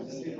Partage.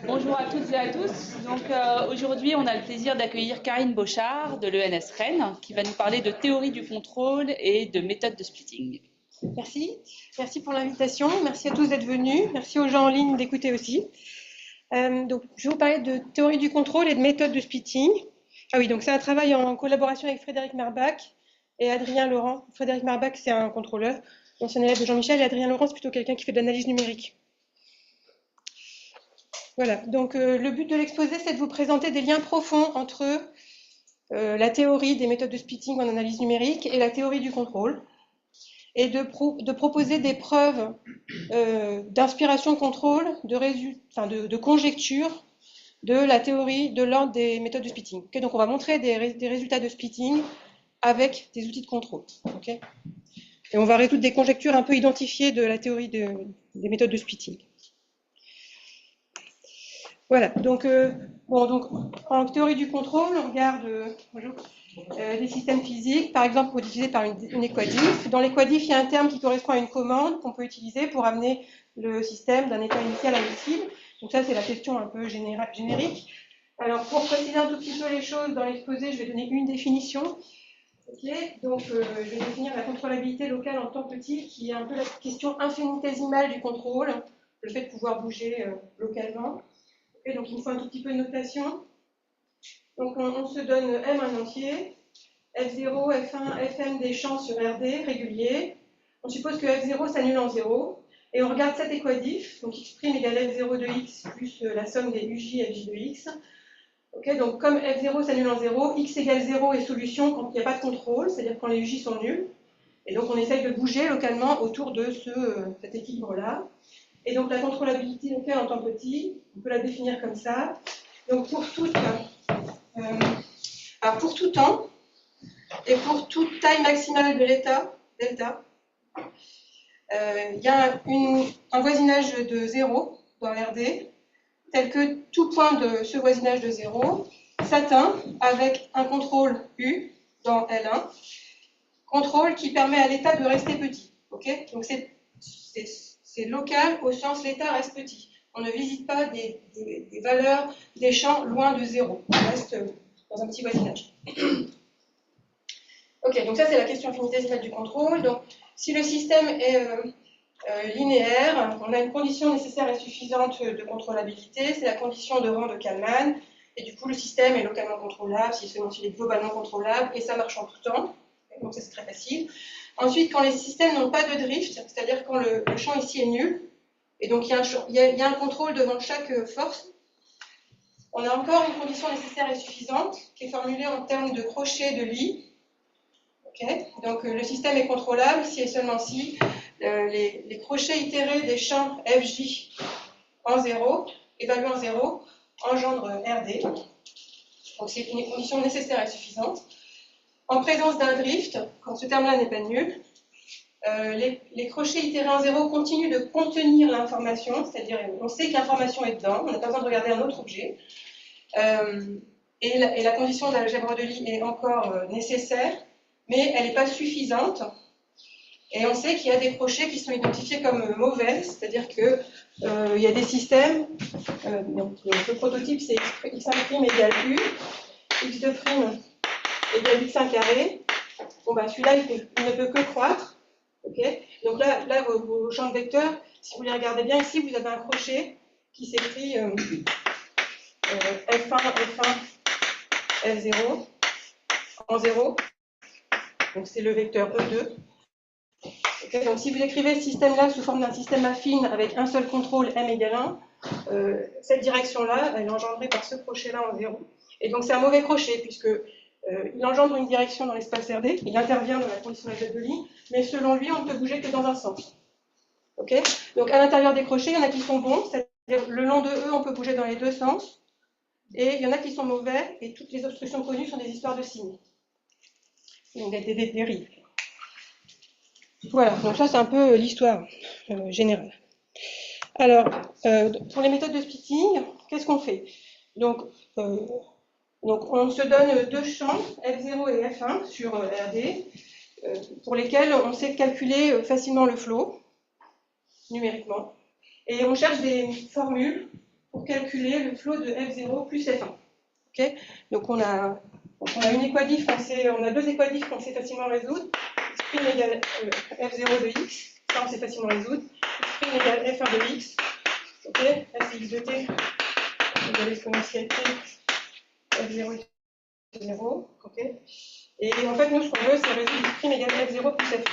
Bonjour à toutes et à tous. Donc aujourd'hui, on a le plaisir d'accueillir Karine Bochard de l'ENS Rennes qui va nous parler de théorie du contrôle et de méthode de splitting. Merci. Merci pour l'invitation. Merci à tous d'être venus. Merci aux gens en ligne d'écouter aussi. Donc, je vais vous parler de théorie du contrôle et de méthode de splitting. Ah oui, donc c'est un travail en collaboration avec Frédéric Marbach et Adrien Laurent. Frédéric Marbach, c'est un contrôleur, ancien élève de Jean-Michel, et Adrien Laurent, c'est plutôt quelqu'un qui fait de l'analyse numérique. Voilà, donc le but de l'exposé, c'est de vous présenter des liens profonds entre la théorie des méthodes de splitting en analyse numérique et la théorie du contrôle, et de proposer des preuves d'inspiration-contrôle, de conjecture de la théorie de l'ordre des méthodes de splitting. Okay, donc on va montrer des résultats de splitting avec des outils de contrôle. Okay, et on va résoudre des conjectures un peu identifiées de la théorie des méthodes de splitting. Voilà, donc en théorie du contrôle, on regarde des systèmes physiques, par exemple modélisés par une équadif. Dans l'équadif, il y a un terme qui correspond à une commande qu'on peut utiliser pour amener le système d'un état initial à une cible. Donc ça, c'est la question un peu générique. Alors, pour préciser un tout petit peu les choses dans l'exposé, je vais donner une définition. Okay, donc, je vais définir la contrôlabilité locale en temps petit, qui est un peu la question infinitésimale du contrôle, le fait de pouvoir bouger localement. Okay, donc, il me faut un tout petit peu de notation. Donc, on se donne M un entier, F0, F1, Fn des champs sur Rd réguliers. On suppose que F0 s'annule en 0. Et on regarde cet équadif, donc x' égale F0 de x plus la somme des uj Fj de x. Okay, donc comme F0 s'annule en 0, x égale 0 est solution quand il n'y a pas de contrôle, c'est-à-dire quand les uj sont nuls. Et donc on essaye de bouger localement autour de cet équilibre-là. Et donc la contrôlabilité locale en temps petit, on peut la définir comme ça. Donc pour tout temps et pour toute taille maximale de l'état, delta, il y a un voisinage de 0 dans Rd, tel que tout point de ce voisinage de 0 s'atteint avec un contrôle U dans L1, contrôle qui permet à l'état de rester petit. Okay, donc c'est local au sens l'état reste petit. On ne visite pas des valeurs des champs loin de 0. On reste dans un petit voisinage. Ok, donc ça c'est la question infinitésimale du contrôle. Donc si le système est linéaire, on a une condition nécessaire et suffisante de contrôlabilité, c'est la condition de rang de Kalman, et du coup le système est localement contrôlable, s'il est globalement contrôlable, et ça marche en tout temps, donc ça c'est très facile. Ensuite, quand les systèmes n'ont pas de drift, c'est-à-dire quand le champ ici est nul, et donc il y a un contrôle devant chaque force, on a encore une condition nécessaire et suffisante, qui est formulée en termes de crochet de Lie. Okay, donc le système est contrôlable si et seulement si les crochets itérés des champs Fj en 0, évalués en 0, engendrent Rd. Donc c'est une condition nécessaire et suffisante. En présence d'un drift, quand ce terme-là n'est pas nul, les crochets itérés en 0 continuent de contenir l'information, c'est-à-dire on sait que l'information est dedans, on n'a pas besoin de regarder un autre objet. Et la condition de l'algèbre de Lie est encore nécessaire, mais elle n'est pas suffisante. Et on sait qu'il y a des crochets qui sont identifiés comme mauvais, c'est-à-dire qu'il y a des systèmes, donc le prototype c'est x1' égale u, x2' égale x1 carré. Bon, ben, celui-là il ne peut que croître. Okay, donc là vos champs de vecteurs, si vous les regardez bien ici, vous avez un crochet qui s'écrit F1, F1, F0 en 0. Donc c'est le vecteur E2. Okay, donc si vous écrivez ce système-là sous forme d'un système affine avec un seul contrôle M égale 1, cette direction-là, elle est engendrée par ce crochet-là en 0. Et donc c'est un mauvais crochet, puisque il engendre une direction dans l'espace RD, il intervient dans la condition de Lie, mais selon lui, on ne peut bouger que dans un sens. Okay, donc à l'intérieur des crochets, il y en a qui sont bons, c'est-à-dire le long de E, on peut bouger dans les deux sens. Et il y en a qui sont mauvais, et toutes les obstructions connues sont des histoires de signes. Donc des dérives. Voilà, donc ça c'est un peu l'histoire générale. Alors, pour les méthodes de splitting, qu'est-ce qu'on fait? Donc, on se donne deux champs, F0 et F1 sur RD, pour lesquels on sait calculer facilement le flow, numériquement. Et on cherche des formules pour calculer le flow de F0 plus F1. Okay, donc on a une équadif, on a deux équadifs qu'on sait facilement résoudre. Spin égale F0 de x, ça on sait facilement résoudre. Spin égale F1 de x, ok, là c'est x de t, égale exponentielle t, F0 est 0, ok. Et en fait, nous ce qu'on veut, c'est résoudre spin égale F0 plus F1.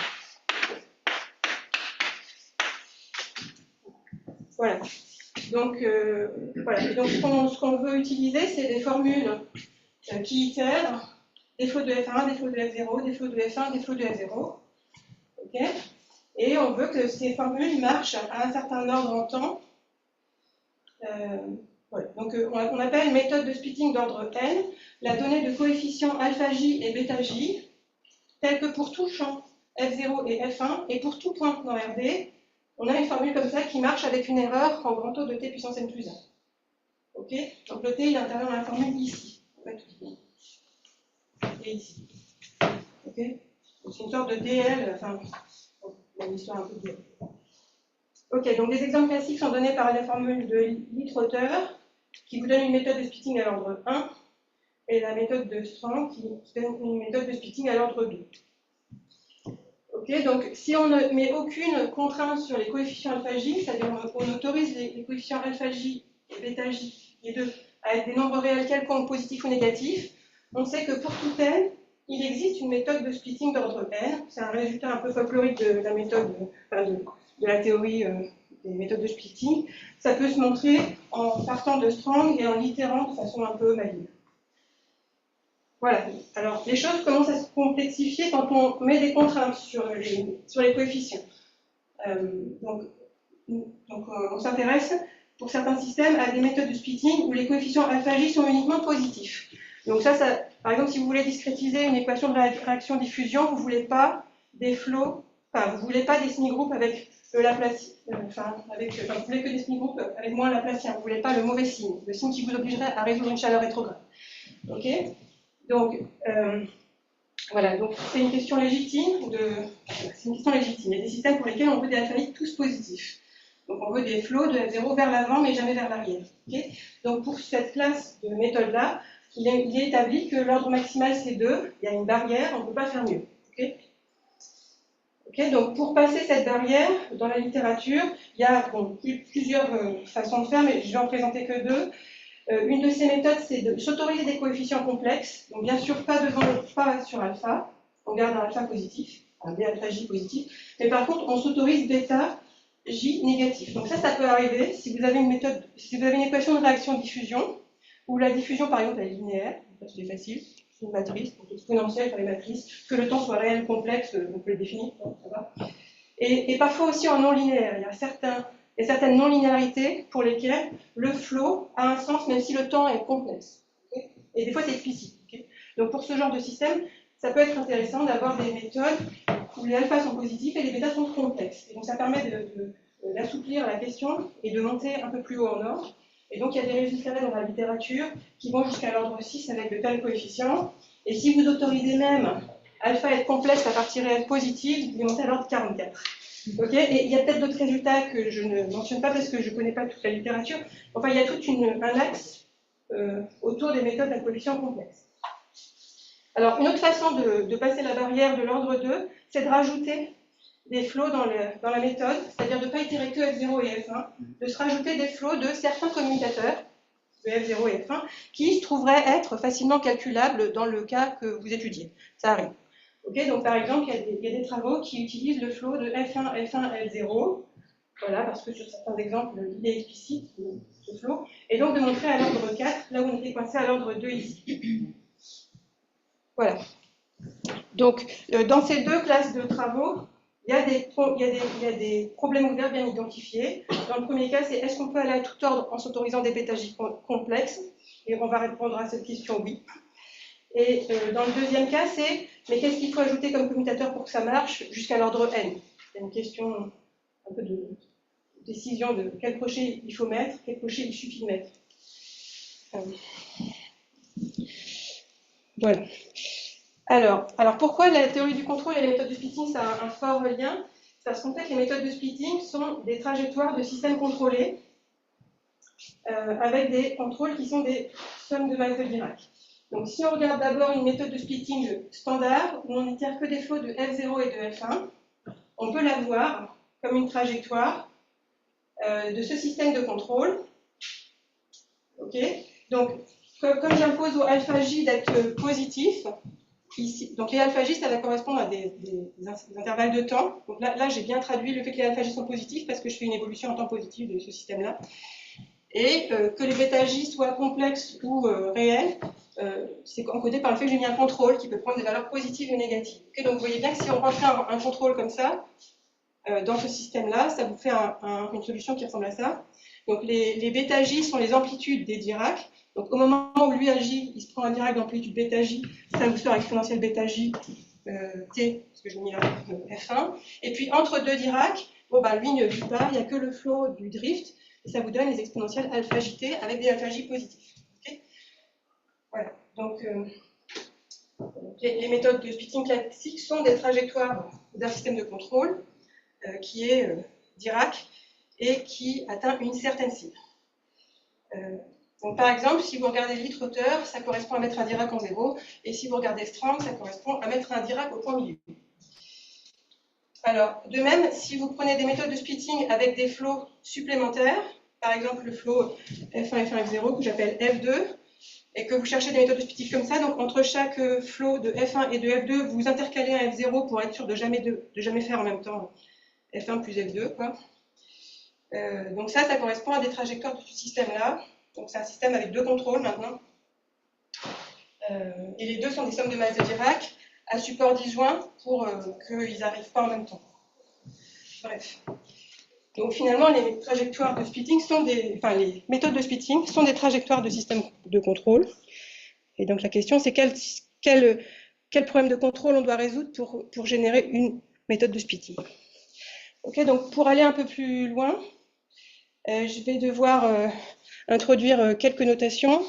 Voilà. Donc, voilà. Et donc ce qu'on veut utiliser, c'est des formules qui itèrent des flots de F1, des flots de F0, des flots de F1, des flots de F0. Okay, et on veut que ces formules marchent à un certain ordre en temps. Voilà. Donc on appelle une méthode de splitting d'ordre n la donnée de coefficients alpha j et bêta j, telle que pour tout champ F0 et F1, et pour tout point dans RD, on a une formule comme ça qui marche avec une erreur en grand taux de t puissance n plus 1. Okay, donc le t il intervient dans la formule ici. En fait, et ici. Okay, c'est une sorte de DL, enfin, une histoire un peu de... Ok, donc des exemples classiques sont donnés par la formule de Litrotter, qui vous donne une méthode de splitting à l'ordre 1, et la méthode de Strang, qui donne une méthode de splitting à l'ordre 2. Ok, donc si on ne met aucune contrainte sur les coefficients alpha j, c'est-à-dire on autorise les coefficients alpha j et bêta j, les deux, à être des nombres réels quelconques, positifs ou négatifs, on sait que pour tout n, il existe une méthode de splitting d'ordre n. C'est un résultat un peu folklorique de la méthode, de la théorie des méthodes de splitting. Ça peut se montrer en partant de Strang et en l'itérant de façon un peu maligne. Voilà. Alors, les choses commencent à se complexifier quand on met des contraintes sur les coefficients. Donc, on s'intéresse, pour certains systèmes, à des méthodes de splitting où les coefficients alpha j sont uniquement positifs. Donc ça, par exemple, si vous voulez discrétiser une équation de réaction-diffusion, vous ne voulez pas des flots, enfin, vous ne voulez pas des semi-groupes avec le Laplacien, vous voulez que des semi-groupes avec moins Laplacien, vous ne voulez pas le mauvais signe, le signe qui vous obligerait à résoudre une chaleur rétrograde. Ok, donc, voilà, donc c'est une question légitime. C'est une question légitime. Il y a des systèmes pour lesquels on veut des alphabets tous positifs. Donc on veut des flots de F0 vers l'avant, mais jamais vers l'arrière. Okay, donc pour cette classe de méthode-là, il est établi que l'ordre maximal c'est 2, il y a une barrière, on ne peut pas faire mieux. Okay, donc pour passer cette barrière, dans la littérature, il y a plusieurs façons de faire, mais je vais en présenter que deux. Une de ces méthodes, c'est de s'autoriser des coefficients complexes, donc bien sûr pas sur alpha, on garde un alpha positif, un b alpha j positif, mais par contre on s'autorise bêta j négatif. Donc ça peut arriver si vous avez une méthode, si vous avez une équation de réaction-diffusion, où la diffusion par exemple est linéaire, c'est facile, c'est une matrice, donc exponentielle pour les matrices, que le temps soit réel complexe, on peut le définir, ça va. Et parfois aussi en non linéaire, il y a certaines non-linéarités pour lesquelles le flow a un sens même si le temps est complexe. Okay, et des fois c'est explicite. Okay, donc pour ce genre de système, ça peut être intéressant d'avoir des méthodes où les alphas sont positifs et les bêtas sont complexes. Et donc ça permet d'assouplir la question et de monter un peu plus haut en ordre. Et donc il y a des résultats dans la littérature qui vont jusqu'à l'ordre 6 avec de tels coefficients. Et si vous autorisez même alpha à être complexe à partie réelle positive, vous pouvez monter à l'ordre 44. Okay, et il y a peut-être d'autres résultats que je ne mentionne pas parce que je ne connais pas toute la littérature. Enfin, il y a tout un axe autour des méthodes à coefficients complexes. Alors, une autre façon de passer la barrière de l'ordre 2, c'est de rajouter des flots dans la méthode, c'est-à-dire de ne pas itérer que F0 et F1, de se rajouter des flots de certains commutateurs, de F0 et F1, qui se trouveraient être facilement calculables dans le cas que vous étudiez. Ça arrive. Okay, donc par exemple, il y a des travaux qui utilisent le flow de F1, F1, F0, voilà, parce que sur certains exemples, il est explicite, ce flow, et donc de montrer à l'ordre 4, là où on était coincé à l'ordre 2 ici. Voilà. Donc, dans ces deux classes de travaux, il y a des problèmes ouverts bien identifiés. Dans le premier cas, c'est est-ce qu'on peut aller à tout ordre en s'autorisant des bêta j complexes? Et on va répondre à cette question oui. Et dans le deuxième cas, c'est mais qu'est-ce qu'il faut ajouter comme commutateur pour que ça marche jusqu'à l'ordre n? C'est une question un peu de décision de quel crochet il faut mettre, quel crochet il suffit de mettre. Voilà. Alors pourquoi la théorie du contrôle et les méthodes de splitting, ça a un fort lien? C'est parce qu'en fait, les méthodes de splitting sont des trajectoires de systèmes contrôlés avec des contrôles qui sont des sommes de masse de Dirac. Donc si on regarde d'abord une méthode de splitting standard, où on n'itère que des flots de F0 et de F1, on peut la voir comme une trajectoire de ce système de contrôle. Ok. Donc, comme j'impose au alpha j d'être positif, ici, donc les alpha j, ça va correspondre à des intervalles de temps. Donc là j'ai bien traduit le fait que les alpha j sont positifs parce que je fais une évolution en temps positif de ce système-là. Et que les bêta j soient complexes ou réels, c'est encodé par le fait que j'ai mis un contrôle qui peut prendre des valeurs positives ou négatives. Okay, donc vous voyez bien que si on rentrait un contrôle comme ça, dans ce système-là, ça vous fait une solution qui ressemble à ça. Donc les bêta j sont les amplitudes des Dirac. Donc au moment où lui agit, il se prend un Dirac d'amplitude bêta j, ça vous sort exponentielle bêta j t, parce que j'ai mis là f1. Et puis entre deux Dirac, bon, bah, lui ne vit pas, il n'y a que le flow du drift, et ça vous donne les exponentielles alpha j avec des alpha j positifs. Okay, voilà. Donc les méthodes de splitting classiques sont des trajectoires d'un système de contrôle qui est Dirac et qui atteint une certaine cible. Donc, par exemple, si vous regardez litre hauteur, ça correspond à mettre un Dirac en 0, et si vous regardez strand, ça correspond à mettre un Dirac au point milieu. Alors, de même, si vous prenez des méthodes de splitting avec des flots supplémentaires, par exemple le flow F1, F1, F0, que j'appelle F2, et que vous cherchez des méthodes de splitting comme ça, donc entre chaque flow de F1 et de F2, vous intercalez un F0 pour être sûr de jamais faire en même temps F1 plus F2, quoi. Donc ça correspond à des trajectoires de ce système-là. Donc c'est un système avec deux contrôles maintenant. Et les deux sont des sommes de masse de Dirac à support disjoint pour qu'ils n'arrivent pas en même temps. Bref. Donc finalement, les trajectoires de splitting les méthodes de splitting sont des trajectoires de système de contrôle. Et donc la question, c'est quel problème de contrôle on doit résoudre pour générer une méthode de splitting. Ok, donc pour aller un peu plus loin, je vais devoir introduire quelques notations.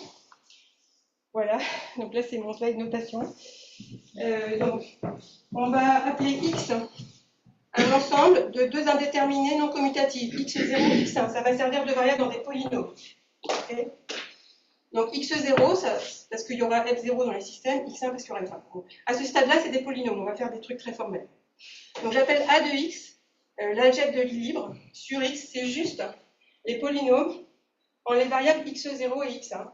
Voilà, donc là c'est mon slide notation. Donc, on va appeler X un ensemble de deux indéterminés non commutatifs, X0, X1. Ça va servir de variable dans des polynômes. Okay, donc X0, parce qu'il y aura F0 dans les systèmes, X1 parce qu'il y aura F1. Donc, à ce stade-là, c'est des polynômes, on va faire des trucs très formels. Donc j'appelle A de X l'algèbre de Lie libre. Sur X, c'est juste les polynômes en les variables X0 et X1.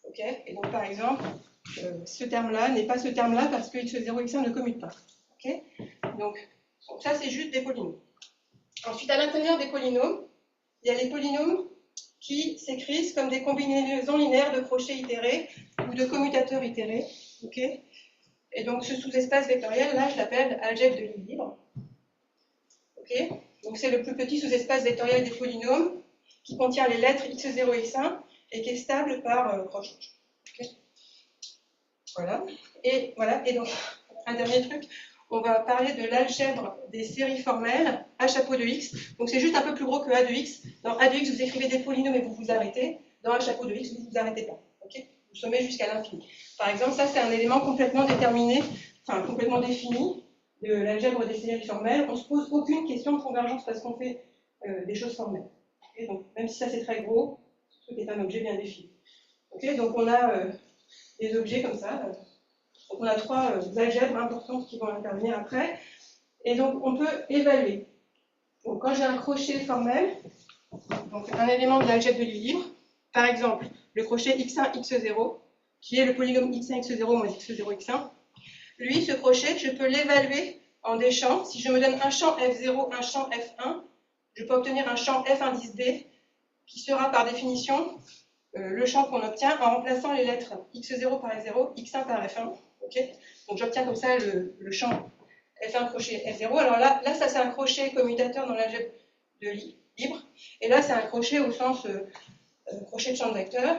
Okay, et donc par exemple, ce terme-là n'est pas ce terme-là parce que X0 et X1 ne commutent pas. Okay, donc ça, c'est juste des polynômes. Ensuite, à l'intérieur des polynômes, il y a les polynômes qui s'écrivent comme des combinaisons linéaires de crochets itérés ou de commutateurs itérés. Okay, et donc ce sous-espace vectoriel, là, je l'appelle algèbre de Lie libre. Okay, donc c'est le plus petit sous-espace vectoriel des polynômes qui contient les lettres X0 et X1 et qui est stable par croche. Okay, voilà. Et donc, un dernier truc, on va parler de l'algèbre des séries formelles à chapeau de X. Donc c'est juste un peu plus gros que A de X. Dans A de X, vous écrivez des polynômes et vous vous arrêtez. Dans A chapeau de X, vous ne vous arrêtez pas. Okay, vous sommez jusqu'à l'infini. Par exemple, ça c'est un élément complètement déterminé, enfin complètement défini de l'algèbre des séries formelles. On ne se pose aucune question de convergence parce qu'on fait des choses formelles. Okay, donc même si ça c'est très gros, ce truc est un objet bien défini. Okay, donc on a des objets comme ça. Donc on a trois algèbres importantes qui vont intervenir après. Et donc on peut évaluer. Donc quand j'ai un crochet formel, donc un élément de l'algèbre de Lie libre, par exemple le crochet x1, x0, qui est le polynôme x1, x0 moins x0, x1, lui, ce crochet, je peux l'évaluer en des champs. Si je me donne un champ f0, un champ f1, je peux obtenir un champ f indice b, qui sera par définition le champ qu'on obtient en remplaçant les lettres x0 par f0, x1 par f1. Okay, donc j'obtiens comme ça le champ F1 crochet F0. Alors là ça c'est un crochet commutateur dans l'algèbre de libre. Et là c'est un crochet au sens crochet de champ de vecteur.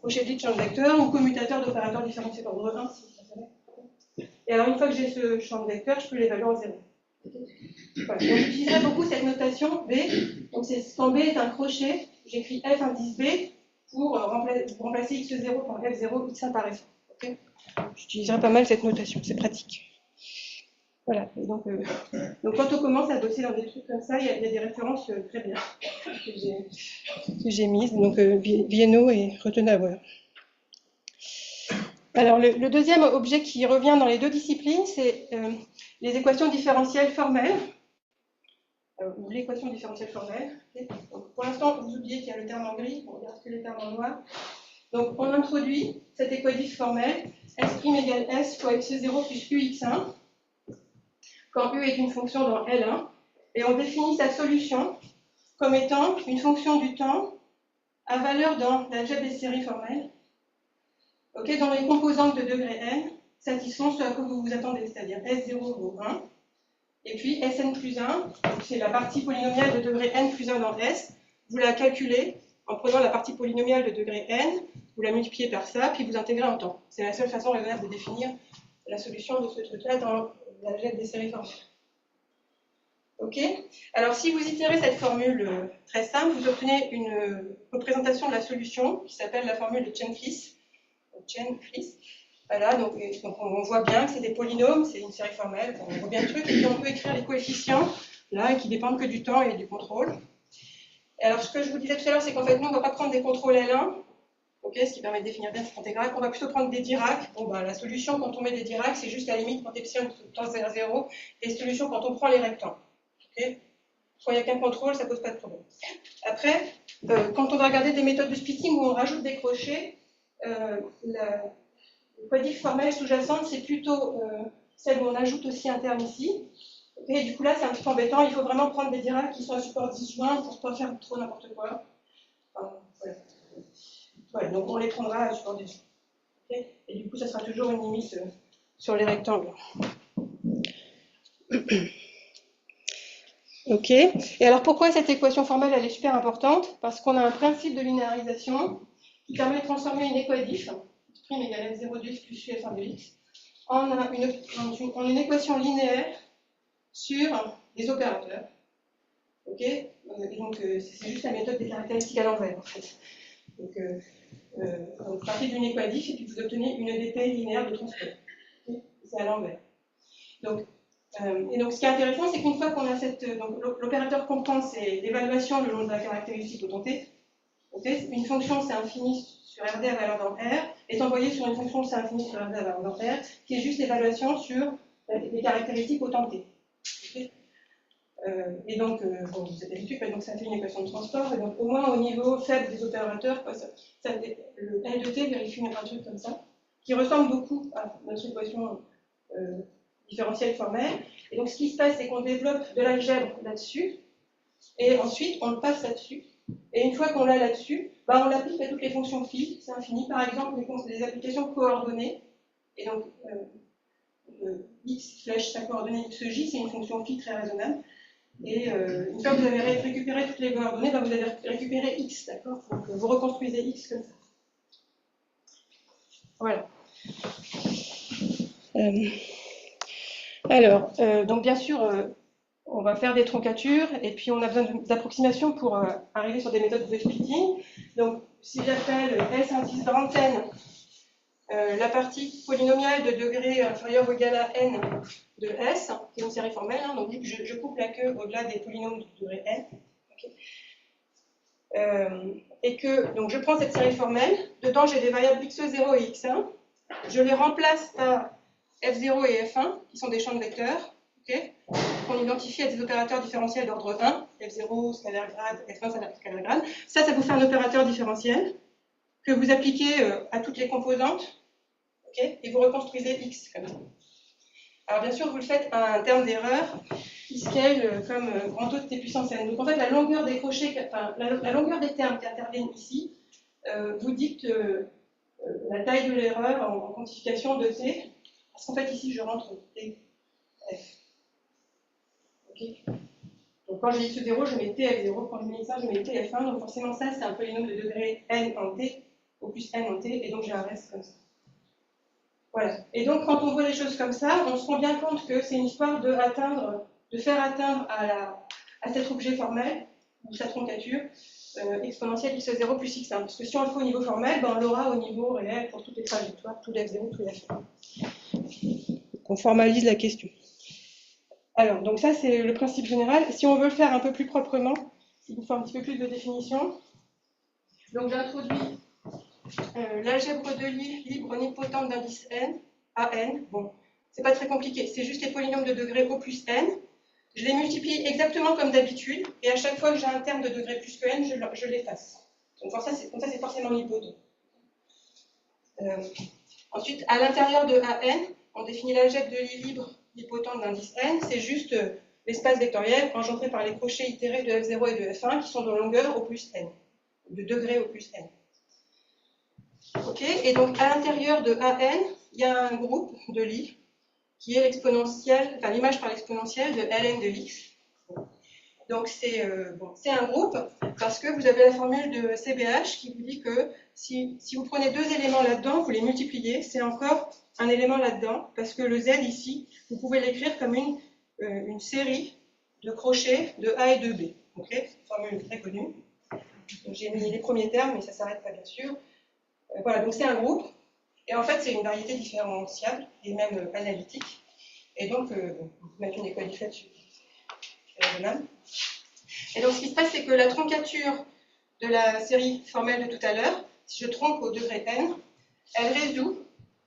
crochet de champ de vecteur ou commutateur d'opérateurs différentiels d'ordre 1, si vous préférez. Et alors, une fois que j'ai ce champ de vecteur, je peux l'évaluer en 0. Voilà. Donc, j'utiliserai beaucoup cette notation B. Donc, quand B est un crochet, j'écris F indice B pour remplacer X0 par F0, X1 par F1. Okay, j'utiliserai pas mal cette notation, c'est pratique. Voilà. Et donc, quand on commence à bosser dans des trucs comme ça, il y a des références très bien que j'ai mises. Donc, Vienno et Rothenauer. Alors, le deuxième objet qui revient dans les deux disciplines, c'est les équations différentielles formelles. Ou l'équation différentielle formelle. Donc, pour l'instant, vous oubliez qu'il y a le terme en gris, on regarde que les termes en noir. Donc, on introduit cette équation formelle, S' égale S fois x0 plus ux1, quand u est une fonction dans L1, et on définit sa solution comme étant une fonction du temps à valeur dans l'algèbre des séries formelles, okay, dont les composantes de degré n satisfont ce à quoi vous vous attendez, c'est-à-dire S0 vaut 1, et puis Sn plus 1, c'est la partie polynomiale de degré n plus 1 dans S, vous la calculez en prenant la partie polynomiale de degré n, vous la multipliez par ça, puis vous intégrez en temps. C'est la seule façon raisonnable de définir la solution de ce truc-là dans l'algèbre des séries formelles. Ok. Alors, si vous itérez cette formule très simple, vous obtenez une représentation de la solution qui s'appelle la formule de Chen-Fliss. Voilà, donc on voit bien que c'est des polynômes, c'est une série formelle, on voit bien le truc, et puis on peut écrire les coefficients, là, qui dépendent que du temps et du contrôle. Et alors, ce que je vous disais tout à l'heure, c'est qu'en fait, nous, on ne va pas prendre des contrôles L1, okay, ce qui permet de définir bien cette intégrale, on va plutôt prendre des Dirac. Bon, bah, la solution, quand on met des Dirac, c'est juste la limite quand epsilon tend vers 0, et la solution quand on prend les rectangles. Okay, quand il n'y a qu'un contrôle, ça ne pose pas de problème. Après, quand on va regarder des méthodes de splitting où on rajoute des crochets, la quadrique formelle sous-jacente, c'est plutôt celle où on ajoute aussi un terme ici. Et du coup, là, c'est un petit peu embêtant. Il faut vraiment prendre des Dirac qui sont à support disjoint pour ne pas faire trop n'importe quoi. Enfin, voilà. Voilà, donc on les prendra à support disjoint. Okay, et du coup, ça sera toujours une limite sur les rectangles. Ok. Et alors, pourquoi cette équation formelle, elle est super importante? Parce qu'on a un principe de linéarisation qui permet de transformer une équadif, prime égale f0 de x plus uf1 de x, en une équation linéaire sur des opérateurs. Ok. Et donc, c'est juste la méthode des caractéristiques à l'envers, en fait. Donc, vous partez d'une équadif et puis vous obtenez une DT linéaire de transport. Okay, c'est à l'envers. Donc, et donc, ce qui est intéressant, c'est qu'une fois qu'on a cette. Donc, l'opérateur qu'on prend, c'est l'évaluation le long de la caractéristique authentée. Okay, une fonction, c'est infini sur RD à valeur dans R, est envoyée sur une fonction, c'est infini sur RD à valeur dans R, qui est juste l'évaluation sur les caractéristiques authentées. Okay, et donc, bon, vous êtes habitué, donc ça fait une équation de transport, et donc au moins au niveau faible des opérateurs, quoi, le L de T vérifie un truc comme ça, qui ressemble beaucoup à notre équation différentielle formelle. Et donc, ce qui se passe, c'est qu'on développe de l'algèbre là-dessus, et ensuite, on le passe là-dessus. Et une fois qu'on l'a là-dessus, bah, on l'applique à toutes les fonctions phi, c'est infini. Par exemple, les applications coordonnées. Et donc, x flèche sa coordonnée xj, c'est une fonction phi très raisonnable. Et une fois que vous avez récupéré toutes les coordonnées, bah, vous avez récupéré x, d'accord? Donc, vous reconstruisez x comme ça. Voilà. Alors, donc bien sûr, on va faire des troncatures, et puis on a besoin d'approximations pour arriver sur des méthodes de splitting. Donc, si j'appelle S indice de Rantaine la partie polynomiale de degré inférieur ou égal à n de S, qui est une série formelle, hein, donc je coupe la queue au-delà des polynômes de degré n. Okay. Et que, donc je prends cette série formelle, dedans j'ai des variables x0 et x1, je les remplace par f0 et f1, qui sont des champs de vecteurs, okay, qu'on identifie à des opérateurs différentiels d'ordre 1, f0, scalaire grade, f1, scalaire grade. Ça vous fait un opérateur différentiel que vous appliquez à toutes les composantes, okay, et vous reconstruisez x comme ça. Alors bien sûr, vous le faites à un terme d'erreur qui scale comme grand O de t puissance n. Donc en fait, la longueur des crochets, enfin, la longueur des termes qui interviennent ici vous dicte la taille de l'erreur en quantification de t. Parce qu'en fait, ici, je rentre t, f. Okay. Donc quand j'ai x0, je mets t f0. Quand je mets x1, je mets t f1. Donc forcément, ça, c'est un polynôme de degré n en t. au plus n en t, et donc j'ai un reste comme ça. Voilà. Et donc, quand on voit les choses comme ça, on se rend bien compte que c'est une histoire de faire atteindre à cet objet formel, ou sa troncature, exponentielle x0 plus x1. Parce que si on le fait au niveau formel, ben on l'aura au niveau réel pour toutes les trajectoires, tout f0, tout f1. On formalise la question. Alors, donc ça, c'est le principe général. Si on veut le faire un peu plus proprement, il nous faut un petit peu plus de définition. Donc, j'introduis l'algèbre de Lie libre nilpotente d'indice n, à n. Bon, c'est pas très compliqué, c'est juste les polynômes de degré O plus n. Je les multiplie exactement comme d'habitude, et à chaque fois que j'ai un terme de degré plus que n, je l'efface. Donc, comme ça, c'est forcément nilpotent. Ensuite, à l'intérieur de AN, on définit l'algèbre de Lie libre nilpotente d'indice n, c'est juste l'espace vectoriel engendré par les crochets itérés de f0 et de f1 qui sont de longueur au plus n, de degré au plus n. Ok, et donc à l'intérieur de AN, il y a un groupe de Lie qui est l'exponentielle, enfin l'image par l'exponentielle de Ln de x. Donc c'est un groupe parce que vous avez la formule de CBH qui vous dit que si vous prenez deux éléments là-dedans, vous les multipliez, c'est encore un élément là-dedans, parce que le Z ici, vous pouvez l'écrire comme une série de crochets de A et de B. Okay, formule très connue. J'ai mis les premiers termes, mais ça ne s'arrête pas bien sûr. Voilà, donc c'est un groupe, et en fait c'est une variété différenciable, et même analytique. Et donc, vous mettre une équation là-dessus. Et donc ce qui se passe, c'est que la troncature de la série formelle de tout à l'heure, si je tronque au degré n, elle résout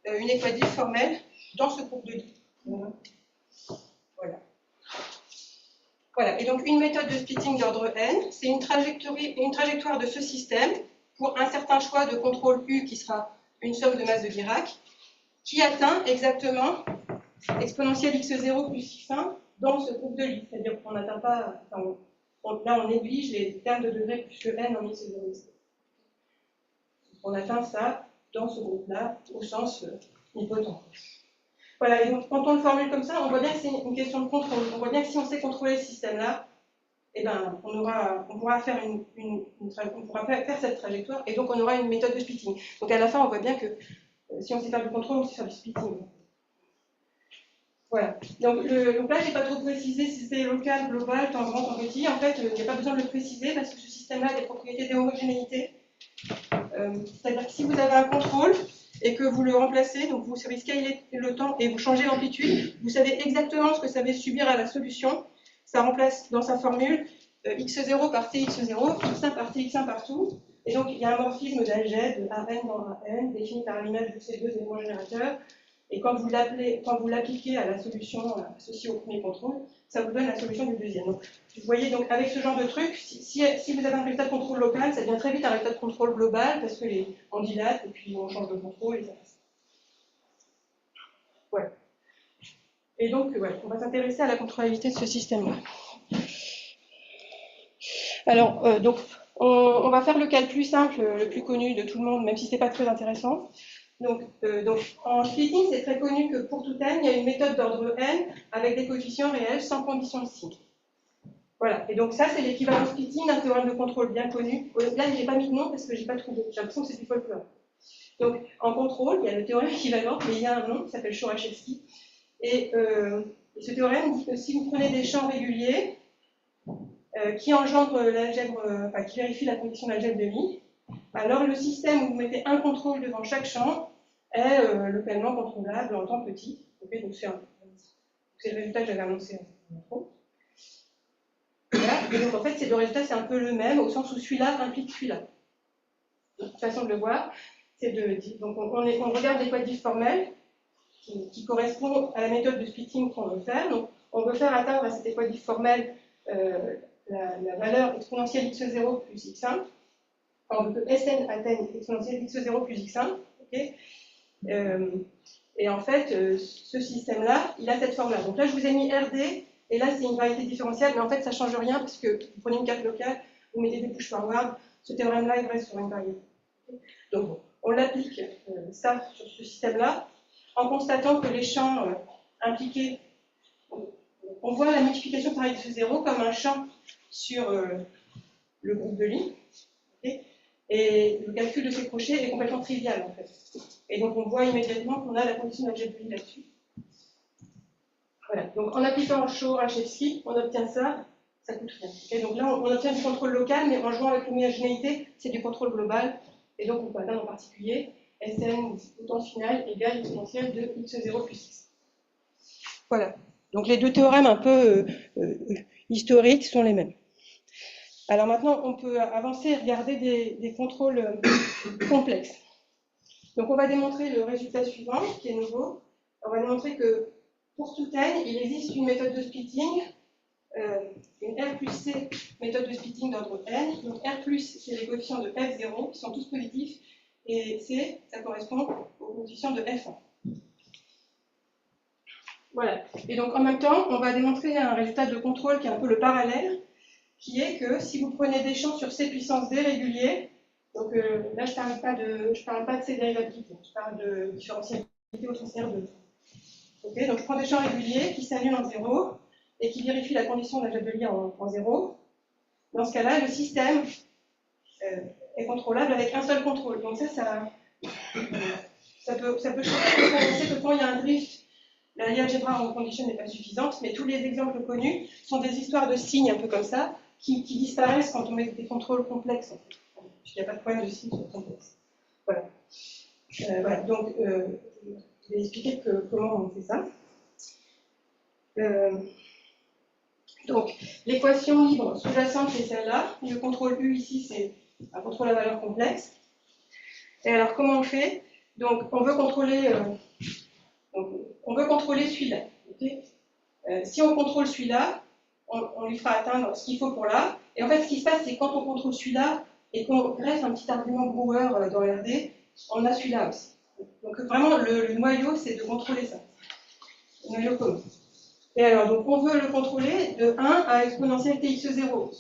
une équation formelle dans ce groupe de Lie. Voilà. Voilà. Et donc une méthode de splitting d'ordre n, c'est une trajectoire de ce système pour un certain choix de contrôle U qui sera une somme de masse de Dirac, qui atteint exactement exponentielle x0 plus x1 dans ce groupe de Lie. C'est-à-dire qu'on n'atteint pas, là on néglige les termes de degré plus que n en x0. On atteint ça dans ce groupe-là au sens nilpotent. Voilà, et donc quand on le formule comme ça, on voit bien que c'est une question de contrôle. On voit bien que si on sait contrôler ce système-là, eh ben, on pourra faire cette trajectoire, et donc on aura une méthode de splitting. Donc à la fin, on voit bien que si on sait faire du contrôle, on sait faire du splitting. Voilà. Donc là, je n'ai pas trop précisé si c'était local, global, temps grand, temps petit. En fait, il n'y a pas besoin de le préciser parce que ce système-là a des propriétés d'homogénéité. C'est-à-dire que si vous avez un contrôle et que vous le remplacez, donc vous rescalez le temps et vous changez l'amplitude, vous savez exactement ce que ça va subir à la solution. Ça remplace dans sa formule x0 par tx0, x1 par tx1 partout. Et donc il y a un morphisme d'algèbre de AN dans AN défini par l'image de ces deux éléments générateurs. Et quand vous l'appliquez à la solution associée au premier contrôle, ça vous donne la solution du deuxième. Donc, vous voyez, donc, avec ce genre de truc, si vous avez un résultat de contrôle local, ça devient très vite un résultat de contrôle global parce que on dilate et puis on change de contrôle et ça passe. Ouais. Et donc, ouais, on va s'intéresser à la contrôlabilité de ce système-là. Alors, donc, on va faire le cas le plus simple, le plus connu de tout le monde, même si ce n'est pas très intéressant. Donc, en splitting, c'est très connu que pour tout n, il y a une méthode d'ordre n avec des coefficients réels sans condition de signe. Voilà, et donc ça, c'est l'équivalent splitting d'un théorème de contrôle bien connu. Là, je n'ai pas mis de nom parce que je n'ai pas trouvé. J'ai l'impression que c'est du folklore. Donc, en contrôle, il y a le théorème équivalent, mais il y a un nom qui s'appelle Shorachevsky. Et ce théorème dit que si vous prenez des champs réguliers qui engendrent l'algèbre, qui vérifient la condition d'algèbre de Lie, alors le système où vous mettez un contrôle devant chaque champ est localement contrôlable en temps petit. Okay, donc c'est le résultat que j'avais annoncé en intro. Voilà. Et donc en fait, ces deux résultats, c'est un peu le même, au sens où celui-là implique celui-là. Une façon de le voir, c'est donc on regarde les quadifs formels qui correspondent à la méthode de splitting qu'on veut faire. Donc on veut faire atteindre à cet équadif formel la valeur exponentielle x0 plus x1. On veut que Sn atteigne exponentielle x0 plus x1. Okay, et en fait, ce système-là, il a cette forme-là. Donc là, je vous ai mis RD, et là, c'est une variété différentielle, mais en fait, ça ne change rien, parce que vous prenez une carte locale, vous mettez des push forward, ce théorème-là, il reste sur une variété. Donc, on l'applique, ça, sur ce système-là, en constatant que les champs impliqués, on voit la multiplication par x0 comme un champ sur le groupe de Lie. Okay, Et le calcul de ces crochets est complètement trivial, en fait. Et donc, on voit immédiatement qu'on a la condition d'algèbre là-dessus. Voilà. Donc, en appliquant Shaw, Rachevsky, on obtient ça. Ça coûte rien. Okay, donc là, on obtient du contrôle local, mais en jouant avec l'homogénéité, c'est du contrôle global. Et donc, on peut atteindre en particulier Sn, potence finale, égale exponentielle de x0 plus x. Voilà. Donc, les deux théorèmes un peu historiques sont les mêmes. Alors maintenant, on peut avancer et regarder des contrôles complexes. Donc, on va démontrer le résultat suivant, qui est nouveau. On va démontrer que pour tout n, il existe une méthode de splitting, une R plus C méthode de splitting d'ordre n. Donc R plus, c'est les coefficients de F0 qui sont tous positifs, et C, ça correspond aux coefficients de F1. Voilà. Et donc en même temps, on va démontrer un résultat de contrôle qui est un peu le parallèle, qui est que si vous prenez des champs sur C puissance D réguliers, donc là je ne parle pas de C dérivativité, je parle de différentialité au sens R2. Okay, donc je prends des champs réguliers qui s'annulent en 0 et qui vérifient la condition d'algèbre de Lie en 0. Dans ce cas-là, le système est contrôlable avec un seul contrôle. Donc ça peut changer de penser que quand il y a un drift, la Lie algébrale en condition n'est pas suffisante, mais tous les exemples connus sont des histoires de signes un peu comme ça, qui disparaissent quand on met des contrôles complexes. En fait. Il n'y a pas de problème de signes complexes. Voilà. Voilà. Donc, je vais expliquer comment on fait ça. Donc, l'équation libre sous-jacente, c'est celle-là. Le contrôle U ici, c'est un contrôle à valeur complexe. Et alors, comment on fait? Donc, on veut contrôler celui-là. Okay, si on contrôle celui-là, on lui fera atteindre ce qu'il faut pour là. Et en fait, ce qui se passe, c'est quand on contrôle celui-là et qu'on greffe un petit argument Brouwer dans RD, on a celui-là aussi. Donc, vraiment, le noyau, c'est de contrôler ça. Le noyau commun. Et alors, donc, on veut le contrôler de 1 à exponentielle tx0,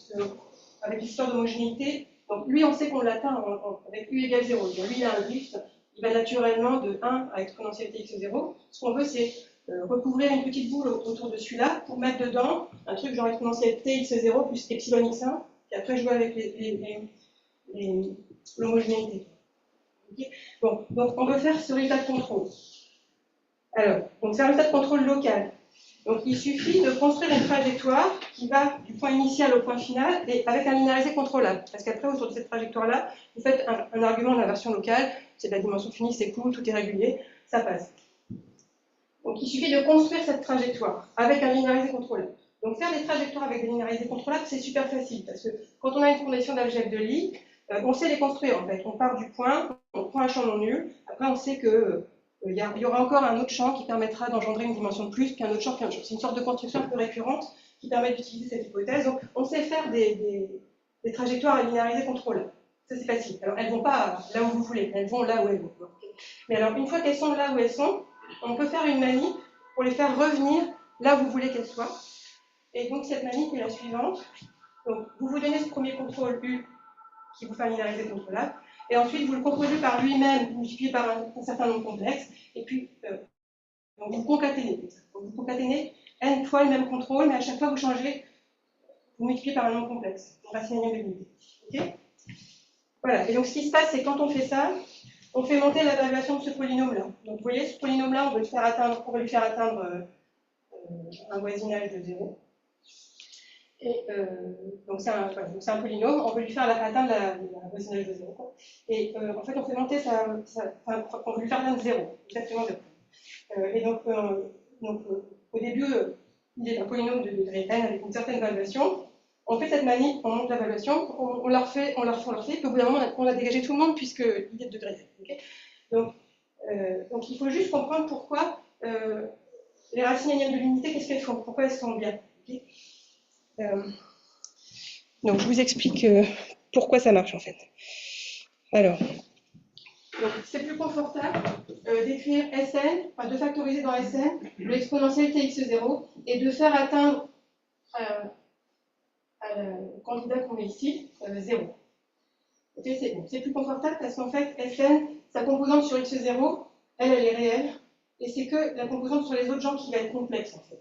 avec l'histoire d'homogénéité. Donc, lui, on sait qu'on l'atteint avec u égale 0. Donc, lui, il a un drift, il va naturellement de 1 à exponentielle tx0. Ce qu'on veut, c'est recouvrir une petite boule autour de celui-là pour mettre dedans un truc genre exponentielle tx0 plus epsilon x1, et après jouer avec l'homogénéité. Okay, bon, donc, on veut faire ce résultat de contrôle. Alors, donc, c'est un résultat de contrôle local. Donc, il suffit de construire une trajectoire qui va du point initial au point final et avec un linéarisé contrôlable. Parce qu'après, autour de cette trajectoire-là, vous faites un argument d'inversion locale, c'est de la dimension finie, c'est cool, tout est régulier, ça passe. Donc, il suffit de construire cette trajectoire avec un linéarisé contrôlable. Donc, faire des trajectoires avec des linéarisés contrôlables, c'est super facile parce que quand on a une condition d'algèbre de Lie, on sait les construire en fait. On part du point, on prend un champ non nul, après on sait que il y aura encore un autre champ qui permettra d'engendrer une dimension de plus, puis un autre champ, puis un autre champ. C'est une sorte de construction un peu récurrente qui permet d'utiliser cette hypothèse. Donc, on sait faire des trajectoires à linéariser contrôlables. Ça, c'est facile. Alors, elles ne vont pas là où vous voulez, elles vont là où elles vont. Mais alors, une fois qu'elles sont là où elles sont, on peut faire une manie pour les faire revenir là où vous voulez qu'elles soient. Et donc, cette manie est la suivante. Donc, vous vous donnez ce premier contrôle U qui vous fait un linéarisé contrôlable. Et ensuite, vous le composez par lui-même, multiplié par un certain nombre complexe, et puis donc vous concaténez. Donc, vous concaténez n fois le même contrôle, mais à chaque fois vous changez, vous multipliez par un nombre complexe, une racine de l'unité. Okay, voilà, et donc ce qui se passe, c'est quand on fait ça, on fait monter la valuation de ce polynôme-là. Donc vous voyez, ce polynôme-là, on va lui faire atteindre un voisinage de 0. Et donc c'est un polynôme, on veut lui faire atteindre la voisinage de 0. Et en fait, on fait monter on veut lui faire atteindre 0, exactement 0. Et donc, au début, il est un polynôme de degré n avec une certaine valuation. On fait cette manie, on monte la valuation, on la refait, puis au bout d'un moment, on a dégagé tout le monde puisque il est de degré n. Okay, donc, il faut juste comprendre pourquoi les racines énièmes de l'unité, qu'est-ce qu'elles font, pourquoi elles sont bien. Okay, donc, je vous explique pourquoi ça marche en fait. Alors, c'est plus confortable d'écrire Sn, enfin de factoriser dans Sn l'exponentielle tx0 et de faire atteindre au candidat qu'on met ici 0. Okay, c'est plus confortable parce qu'en fait, Sn, sa composante sur x0, elle est réelle et c'est que la composante sur les autres gens qui va être complexe en fait.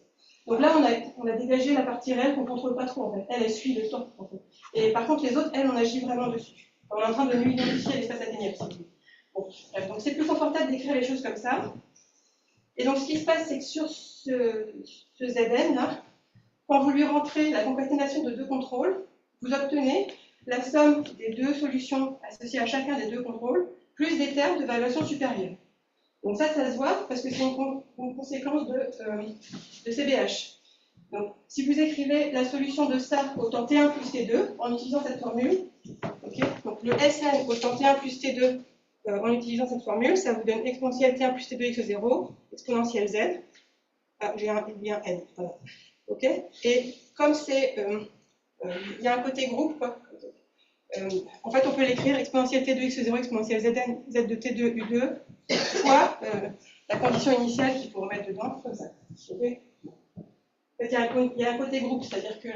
Donc là, on a dégagé la partie réelle qu'on ne contrôle pas trop en fait. Elle suit le temps en fait. Et par contre, les autres, elles, on agit vraiment dessus. On est en train de mieux identifier l'espace atteignable. Bon, donc c'est plus confortable d'écrire les choses comme ça. Et donc ce qui se passe, c'est que sur ce Zn là, quand vous lui rentrez la concaténation de deux contrôles, vous obtenez la somme des deux solutions associées à chacun des deux contrôles, plus des termes de valuation supérieure. Donc ça se voit parce que c'est une conséquence de CBH. Donc, si vous écrivez la solution de ça autant T1 plus T2 en utilisant cette formule, okay, donc le Sn autant T1 plus T2 en utilisant cette formule, ça vous donne exponentielle T1 plus T2 x0, exponentielle Z. Ah, j'ai un N. Voilà. Okay, et comme c'est. Il y a un côté groupe, quoi. En fait, on peut l'écrire exponentielle T2 x0, exponentielle Zn, Z de T2 U2, fois la condition initiale qu'il faut remettre dedans, comme ça. Okay. En fait, il y a un côté groupe, c'est-à-dire que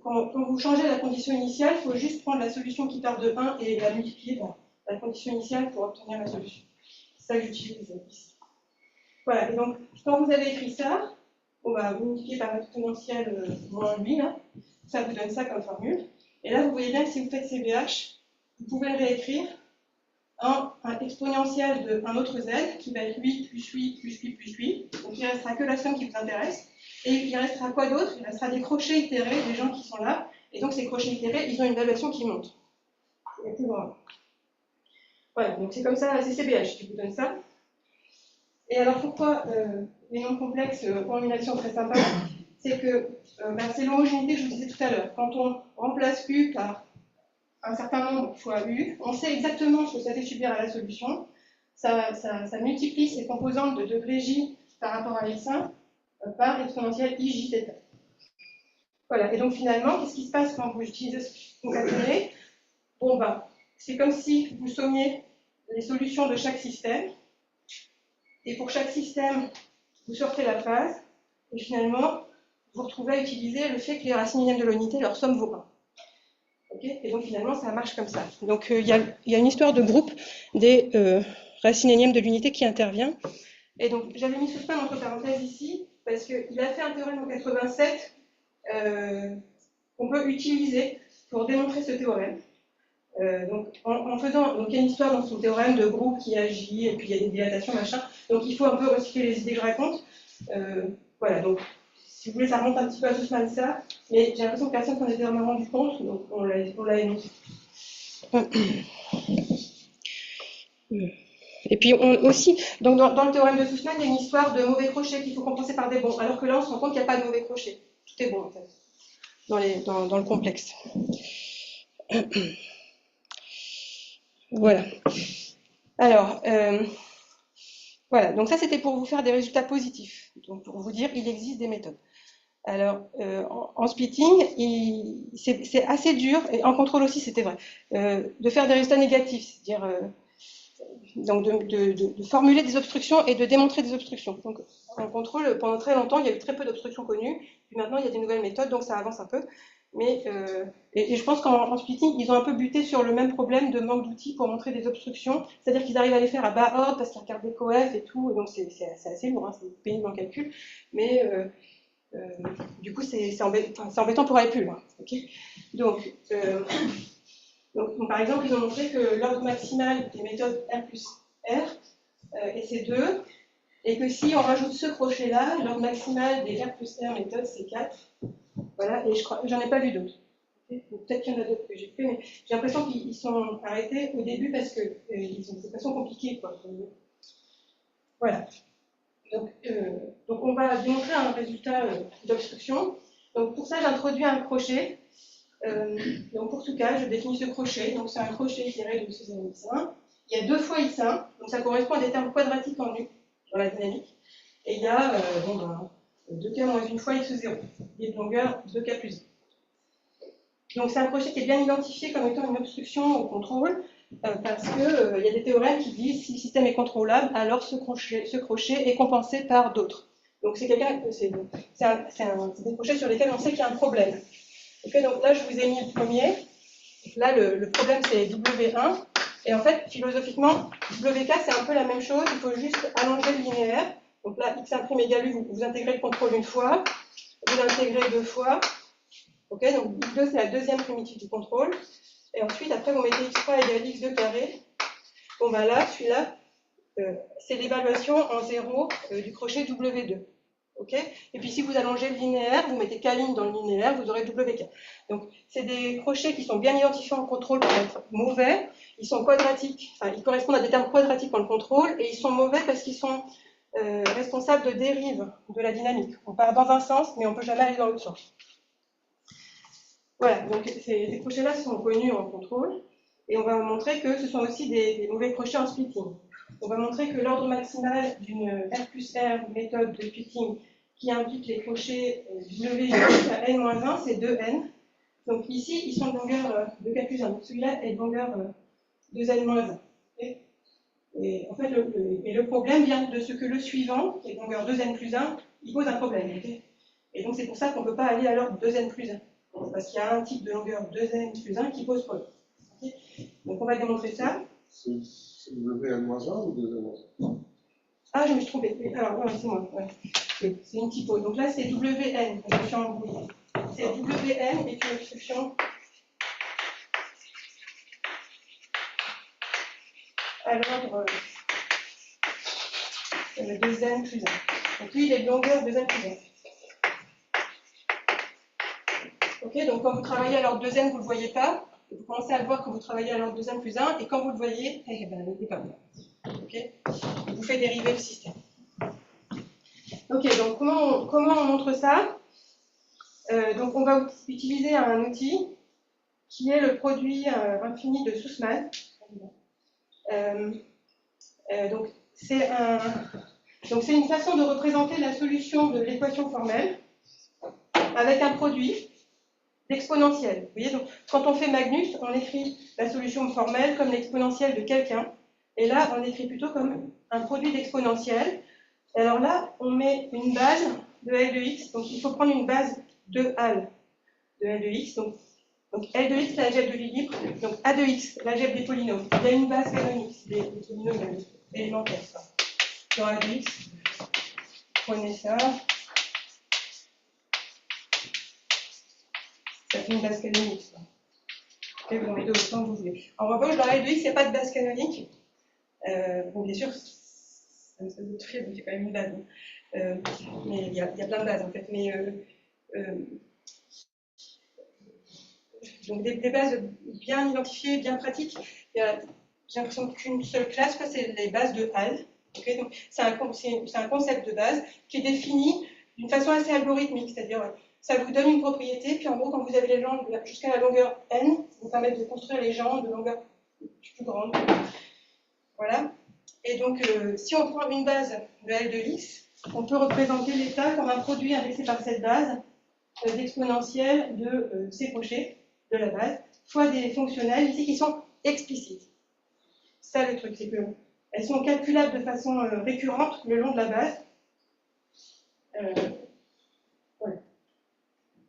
quand vous changez la condition initiale, il faut juste prendre la solution qui part de 1 et la multiplier par la condition initiale pour obtenir la solution. C'est ça que j'utilise ici. Voilà, et donc, quand vous avez écrit ça, on va multiplier par l'exponentielle moins 8, là, ça vous donne ça comme formule. Et là, vous voyez bien que si vous faites CBH, vous pouvez le réécrire en un exponentiel d'un autre Z qui va être 8 plus 8 plus 8 plus 8. Donc il ne restera que la somme qui vous intéresse. Et il restera quoi d'autre? Il restera des crochets itérés des gens qui sont là. Et donc ces crochets itérés, ils ont une valuation qui monte. Et plus loin. Voilà, donc c'est comme ça, c'est CBH qui vous donne ça. Et alors pourquoi les nombres complexes ont une action très sympa? C'est que c'est l'homogénéité que je vous disais tout à l'heure. Quand on remplace U par un certain nombre fois U, on sait exactement ce que ça fait subir à la solution. Ça multiplie ses composantes de degré J par rapport à X1 par exponentielle IJ θ. Voilà, et donc finalement, qu'est-ce qui se passe quand vous utilisez ce concaténé? Bon, c'est comme si vous sommiez les solutions de chaque système, et pour chaque système, vous sortez la phase, et finalement, vous retrouvez à utiliser le fait que les racines uniennes de l'unité, leur somme vaut 1. Okay, et donc finalement, ça marche comme ça. Donc il y a une histoire de groupe des racines énièmes de l'unité qui intervient. Et donc j'avais mis Sussman entre parenthèses ici, parce qu'il a fait un théorème en 87 qu'on peut utiliser pour démontrer ce théorème. Donc il y a une histoire dans son théorème de groupe qui agit, et puis il y a des dilatations, machin. Donc il faut un peu recycler les idées que je raconte. Voilà, donc si vous voulez, ça remonte un petit peu à Sussman ça, mais j'ai l'impression que personne s'en était vraiment rendu compte, donc on l'a énoncé. Et puis aussi, donc dans le théorème de Sussman, il y a une histoire de mauvais crochets qu'il faut compenser par des bons, alors que là on se rend compte qu'il n'y a pas de mauvais crochets. Tout est bon en fait, dans le complexe. Voilà. Alors, voilà, donc ça c'était pour vous faire des résultats positifs, donc pour vous dire il existe des méthodes. Alors, en splitting, c'est assez dur, et en contrôle aussi c'était vrai, de faire des résultats négatifs, c'est-à-dire donc de formuler des obstructions et de démontrer des obstructions. Donc en contrôle, pendant très longtemps, il y a eu très peu d'obstructions connues, puis maintenant il y a des nouvelles méthodes, donc ça avance un peu. Mais, et je pense qu'en splitting, ils ont un peu buté sur le même problème de manque d'outils pour montrer des obstructions, c'est-à-dire qu'ils arrivent à les faire à bas ordre parce qu'ils regardent des coef et tout, et donc c'est assez lourd, hein, c'est pénible en calcul, mais du coup c'est embêtant pour aller plus loin. Okay, donc, par exemple, ils ont montré que l'ordre maximal des méthodes R plus R et c'est 2, et que si on rajoute ce crochet-là, l'ordre maximal des R plus R méthodes, c'est 4. Voilà, et j'en ai pas vu d'autres. Peut-être qu'il y en a d'autres que j'ai fait, mais j'ai l'impression qu'ils sont arrêtés au début parce que ils ont des équations compliquées, quoi. Voilà. Donc on va démontrer un résultat d'obstruction. Donc pour ça, j'introduis un crochet. Donc pour tout cas, je définis ce crochet. Donc c'est un crochet tiré de ce 0 x1. Il y a 2 fois x1, donc ça correspond à des termes quadratiques en U dans la dynamique. Et il y a 2k moins une fois x0, et de longueur 2k plus 1. Donc c'est un crochet qui est bien identifié comme étant une obstruction au contrôle, parce qu'il y a des théorèmes qui disent si le système est contrôlable, alors ce crochet est compensé par d'autres. Donc c'est des crochets sur lesquels on sait qu'il y a un problème. Okay, donc là je vous ai mis le premier. Là le problème c'est W1. Et en fait, philosophiquement, WK c'est un peu la même chose, il faut juste allonger le linéaire. Donc là, x' égale U, vous intégrez le contrôle une fois, vous l'intégrez 2 fois. Okay, donc x2 c'est la deuxième primitive du contrôle. Et ensuite, après, vous mettez x3 égale x2 carré. Bon, ben là, celui-là, c'est l'évaluation en 0 du crochet W2. Okay, et puis si vous allongez le linéaire, vous mettez K' dans le linéaire, vous aurez WK. Donc c'est des crochets qui sont bien identifiés en contrôle pour être mauvais, ils sont quadratiques, enfin ils correspondent à des termes quadratiques en contrôle, et ils sont mauvais parce qu'ils sont responsables de dérive de la dynamique. On part dans un sens, mais on ne peut jamais aller dans l'autre sens. Voilà, donc ces crochets-là sont connus en contrôle, et on va montrer que ce sont aussi des mauvais crochets en splitting. On va montrer que l'ordre maximal d'une R plus R méthode de splitting qui implique les crochets W jusqu'à N-1, c'est 2N. Donc ici, ils sont de longueur 2K plus 1. Donc celui-là est de longueur 2N-1. Okay, et en fait, le problème vient de ce que le suivant, qui est de longueur 2N plus 1, il pose un problème. Okay, et donc c'est pour ça qu'on ne peut pas aller à l'ordre 2N plus 1. Parce qu'il y a un type de longueur 2N plus 1 qui pose problème. Okay, donc on va démontrer ça. C'est WN-1 ou 2N-1? Ah, je me suis trompée. Alors, non, c'est moi. Ouais. C'est une typo. Donc là, c'est WN. Je me suis embrouillée. C'est WN et une exception à l'ordre 2N plus 1. Donc lui, il est de longueur 2N plus 1. Ok, donc quand vous travaillez à l'ordre 2N, vous ne le voyez pas. Vous commencez à le voir quand vous travaillez à l'ordre 2N plus 1. Et quand vous le voyez, eh ben, il est comme ça. Ok, vous fait dériver le système. Ok, donc comment on montre ça? Donc on va utiliser un outil qui est le produit infini de Sussman. Donc c'est une façon de représenter la solution de l'équation formelle avec un produit d'exponentielle. Vous voyez, donc quand on fait Magnus, on écrit la solution formelle comme l'exponentielle de quelqu'un, et là on écrit plutôt comme un produit d'exponentielle. Alors là, on met une base de L de x, donc il faut prendre une base de Al de L de x, donc L de x, c'est l'algèbre de l'équilibre, donc A de x, l'algèbre des polynômes. Il y a une base canonique, des polynômes élémentaires. Sur A de x, prenez ça. Ça fait une base canonique. Ça. Et vous en mettez autant que vous voulez. En revanche, dans L de x, il n'y a pas de base canonique. Bon, bien sûr, ça doit tout faire, donc il y a quand même une base. Mais il y a plein de bases en fait. Mais donc des bases bien identifiées, bien pratiques. J'ai l'impression qu'une seule classe, c'est les bases de Hall. Okay, donc c'est un concept de base qui est défini d'une façon assez algorithmique, c'est-à-dire ça vous donne une propriété, puis en gros quand vous avez les jambes jusqu'à la longueur n, ça vous permet de construire les jambes de longueur plus grande. Voilà. Et donc si on prend une base de L de x, on peut représenter l'état comme un produit indexé par cette base d'exponentielle de ces crochets de la base, fois des fonctionnels ici qui sont explicites. Ça le truc, c'est que elles sont calculables de façon récurrente le long de la base. Voilà.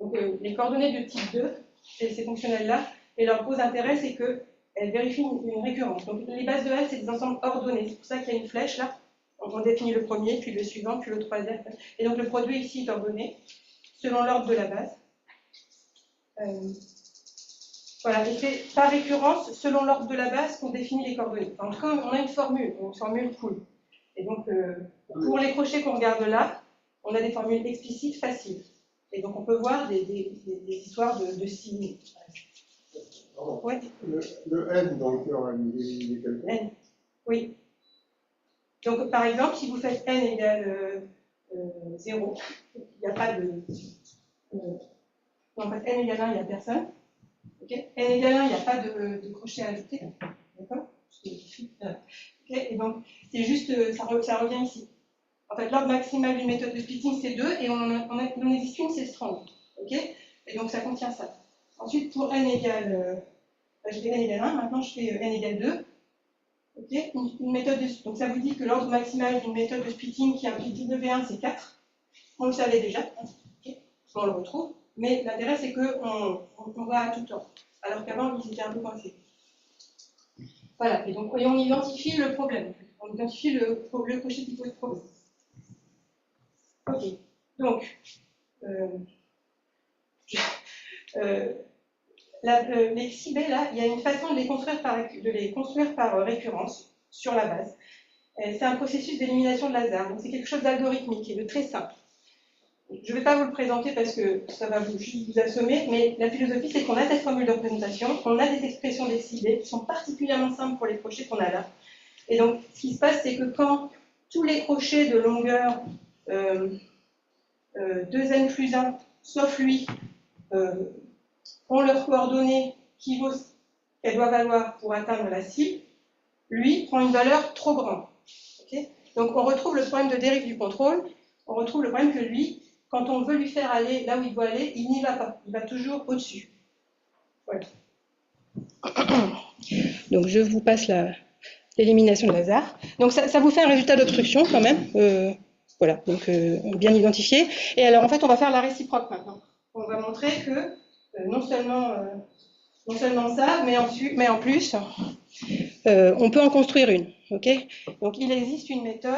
Donc les coordonnées de type 2, c'est ces fonctionnels-là, et leur gros intérêt, c'est qu'elles vérifient une récurrence. Donc les bases de L, c'est des ensembles ordonnés. C'est pour ça qu'il y a une flèche là. On définit le premier, puis le suivant, puis le troisième. Et donc le produit ici est ordonné selon l'ordre de la base. Voilà, et c'est par récurrence, selon l'ordre de la base, qu'on définit les coordonnées. En tout cas, on a une formule cool. Et donc, pour les crochets qu'on regarde là, on a des formules explicites faciles. Et donc, on peut voir des histoires de signes. Ouais. Le n dans le théorème, il est calculé. N, oui. Donc, par exemple, si vous faites n égale 0, il n'y a pas de... en fait, n égale 1, il n'y a personne. Okay. N égale 1, il n'y a pas de crochet à ajouter. D'accord. Okay. Et donc, c'est juste, ça revient ici. En fait, l'ordre maximal d'une méthode de splitting, c'est 2, et on existe une, c'est strong. Okay. Et donc, ça contient ça. Ensuite, pour n égale, je fais n égale 1, maintenant je fais n égale 2. Okay. Une méthode donc, ça vous dit que l'ordre maximal d'une méthode de splitting qui implique W1, c'est 4. On le savait déjà. Okay. On le retrouve. Mais l'intérêt, c'est qu'on va à tout temps. Alors qu'avant, ils étaient un peu coincés. Voilà, et donc on identifie le problème. On identifie le crochet qui pose problème. Ok, donc, Les cibés, là, il y a une façon de les construire par récurrence sur la base. C'est un processus d'élimination de Lazare, donc c'est quelque chose d'algorithmique et de très simple. Je ne vais pas vous le présenter parce que ça va juste vous assommer, mais la philosophie, c'est qu'on a cette formule de représentation, qu'on a des expressions des cibés qui sont particulièrement simples pour les crochets qu'on a là. Et donc, ce qui se passe, c'est que quand tous les crochets de longueur 2n plus 1, sauf lui, ont leurs coordonnées qui vaut ce qu'elle doit valoir pour atteindre la cible, lui prend une valeur trop grande. Okay, donc on retrouve le problème de dérive du contrôle, on retrouve le problème que lui, quand on veut lui faire aller là où il doit aller, il n'y va pas, il va toujours au-dessus. Voilà. Donc je vous passe l'élimination de Lazare. Donc ça vous fait un résultat d'obstruction quand même, voilà, donc bien identifié. Et alors en fait on va faire la réciproque maintenant. On va montrer que non seulement ça, mais en plus, on peut en construire une. Okay, donc il existe une méthode,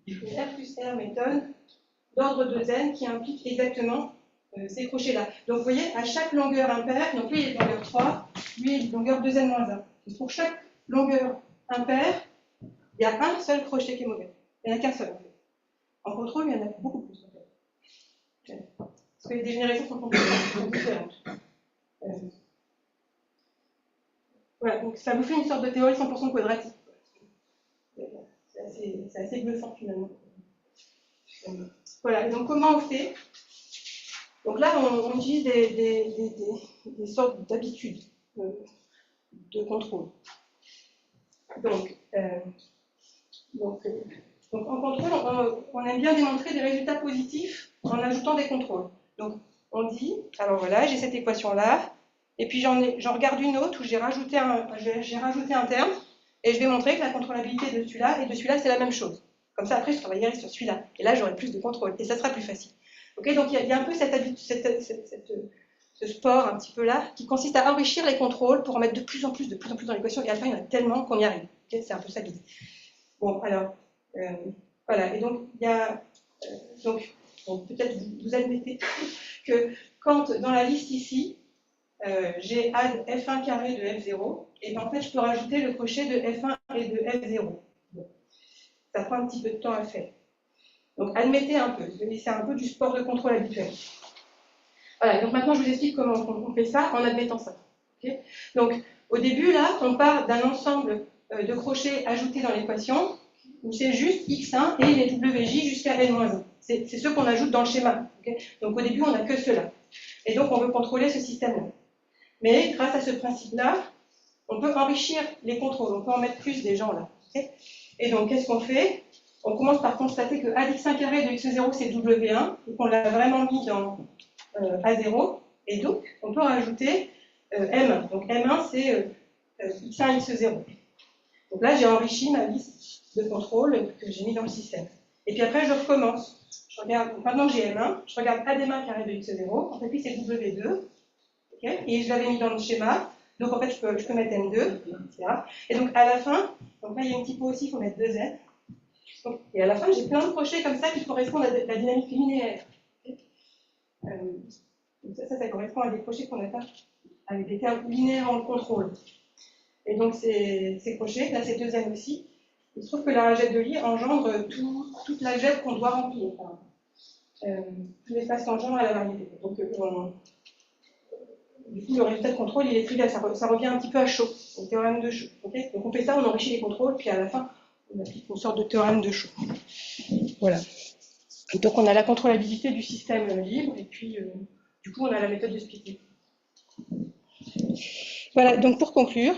une R plus R méthode, d'ordre 2n qui implique exactement ces crochets-là. Donc vous voyez, à chaque longueur impaire, donc lui il est de longueur 3, lui il est de longueur 2n-1. Pour chaque longueur impaire, il y a un seul crochet qui est mauvais. Il n'y en a qu'un seul en fait. En contrôle, il y en a beaucoup plus en fait. Parce que les dégénérations sont complètement différentes. Voilà, donc ça vous fait une sorte de théorie 100% quadratique. C'est assez bluffant finalement. Voilà, donc comment on fait? Donc là, on utilise des sortes d'habitudes de contrôle. Donc en contrôle, on aime bien démontrer des résultats positifs en ajoutant des contrôles. Donc on dit, alors voilà, j'ai cette équation-là, et puis j'en regarde une autre où j'ai rajouté un terme, et je vais montrer que la contrôlabilité de celui-là et de celui-là, c'est la même chose. Comme ça, après, je travaillerai sur celui-là. Et là, j'aurai plus de contrôle. Et ça sera plus facile. Okay, donc, il y a un peu ce sport un petit peu là, qui consiste à enrichir les contrôles pour en mettre de plus en plus dans l'équation. Et à la fin, il y en a tellement qu'on y arrive. Okay, c'est un peu ça l'idée. Bon, alors, voilà. Et donc, il y a... peut-être vous admettez que quand, dans la liste ici, j'ai add f1 carré de f0, et bien en fait, je peux rajouter le crochet de f1 et de f0. Ça prend un petit peu de temps à faire. Donc, admettez un peu. C'est un peu du sport de contrôle habituel. Voilà, donc maintenant, je vous explique comment on fait ça en admettant ça. Okay, donc, au début, là, on part d'un ensemble de crochets ajoutés dans l'équation, où c'est juste x1 et les wj jusqu'à n-1. C'est ceux qu'on ajoute dans le schéma. Okay, donc, au début, on n'a que ceux-là. Et donc, on veut contrôler ce système-là. Mais, grâce à ce principe-là, on peut enrichir les contrôles. On peut en mettre plus des gens là. Okay, et donc, qu'est-ce qu'on fait? On commence par constater que a d'x1 carré de x0, c'est w1, et qu'on l'a vraiment mis dans a0, et donc on peut rajouter m1. Donc m1, c'est x1, x0. Donc là, j'ai enrichi ma liste de contrôle que j'ai mis dans le système. Et puis après, je recommence. Je regarde, maintenant que j'ai m1, je regarde a'1 carré de x0, en fait, puis c'est w2, okay, et je l'avais mis dans le schéma, donc en fait, je peux mettre m2, etc. Et donc à la fin, donc là, il y a une typo aussi, il faut mettre 2z. Et à la fin, j'ai plein de crochets comme ça qui correspondent à la dynamique linéaire. Donc ça correspond à des crochets qu'on appelle avec des termes linéaires en contrôle. Et donc ces crochets, là c'est 2n aussi, il se trouve que la rajette de Lie engendre toute la jette qu'on doit remplir. Enfin, tout l'espace tangent à la variété. Donc du coup, le résultat de contrôle, il est trivial, ça revient un petit peu à chaud, au théorème de chaud. Okay, donc on fait ça, on enrichit les contrôles, puis à la fin, on applique une sorte de théorème de chaud. Voilà. Et donc on a la contrôlabilité du système libre, et puis du coup on a la méthode de splitting. Voilà, donc pour conclure,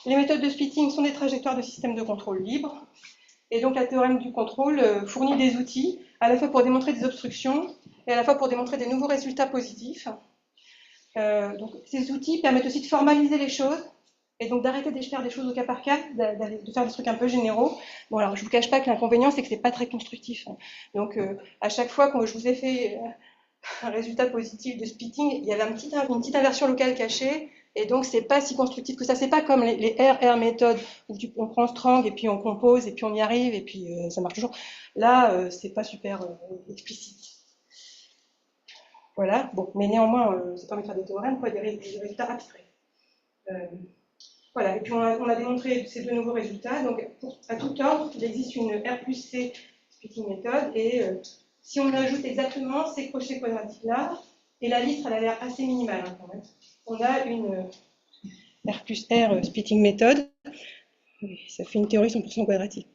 les méthodes de splitting sont des trajectoires de systèmes de contrôle libre, et donc la théorème du contrôle fournit des outils, à la fois pour démontrer des obstructions, et à la fois pour démontrer des nouveaux résultats positifs. Donc ces outils permettent aussi de formaliser les choses, et donc d'arrêter de faire des choses au cas par cas, de faire des trucs un peu généraux. Bon, alors je ne vous cache pas que l'inconvénient, c'est que ce n'est pas très constructif. Donc à chaque fois que je vous ai fait un résultat positif de splitting, il y avait une petite inversion locale cachée, et donc c'est pas si constructif que ça. C'est pas comme les RR méthodes, où on prend Strang, et puis on compose, et puis on y arrive, et puis ça marche toujours. Là, c'est pas super explicite. Voilà, bon, mais néanmoins, ça permet de faire des théorèmes, quoi, des résultats abstraits. Voilà, et puis on a démontré ces deux nouveaux résultats. Donc, à tout ordre, il existe une R plus C splitting méthode, et si on ajoute exactement ces crochets quadratiques-là, et la liste, elle a l'air assez minimale, hein, quand même, on a une R plus R splitting méthode. Ça fait une théorie 100% quadratique.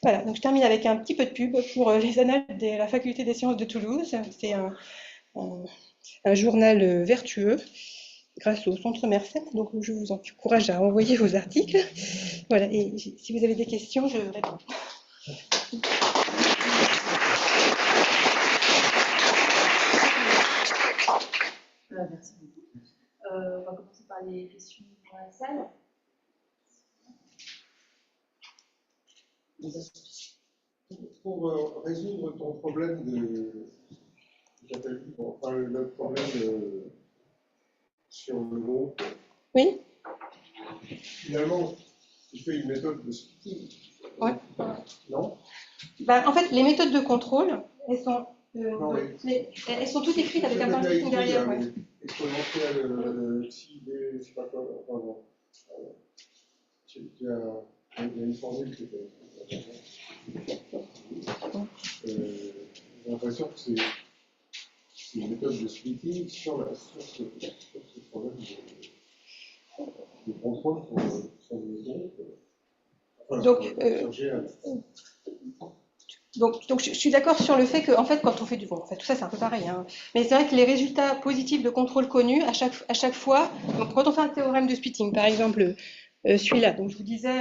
Voilà, donc je termine avec un petit peu de pub pour les annales de la faculté des sciences de Toulouse. C'est un journal vertueux grâce au Centre Mersenne, donc je vous encourage à envoyer vos articles. Voilà, et si vous avez des questions, je réponds. Merci beaucoup. On va commencer par les questions dans la salle. Pour résoudre ton problème le problème sur le groupe, Oui. Finalement, tu fais une méthode de splitting. Ouais. Non? Ben, en fait, les méthodes de contrôle, elles sont, Non, elles sont toutes écrites avec un point de splitting derrière. Ouais. Exponentielle, si, je sais pas quoi, enfin bon. Il y a une formule qui est. J'ai l'impression que c'est une méthode de splitting sur ce problème de contrôle sur le groupe. Enfin, sur GL. Donc je suis d'accord sur le fait que, en fait, quand on fait en fait, tout ça c'est un peu pareil, hein, mais c'est vrai que les résultats positifs de contrôle connus, à chaque fois, donc quand on fait un théorème de splitting, par exemple celui-là, donc je vous disais,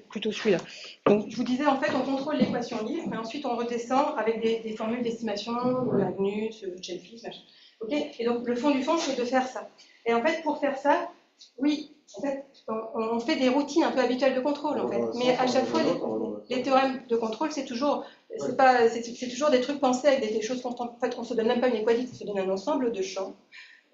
plutôt celui-là, donc je vous disais, en fait, on contrôle l'équation libre, et ensuite on redescend avec des formules d'estimation, Magnus, Chelfis, machin. Okay, et donc le fond du fond, c'est de faire ça. Et en fait, pour faire ça, oui, en fait, on fait des routines un peu habituelles de contrôle, en fait. Mais à chaque fois, les théorèmes de contrôle, c'est toujours des trucs pensés avec des choses constantes. En fait, on ne se donne même pas une équation, on se donne un ensemble de champs.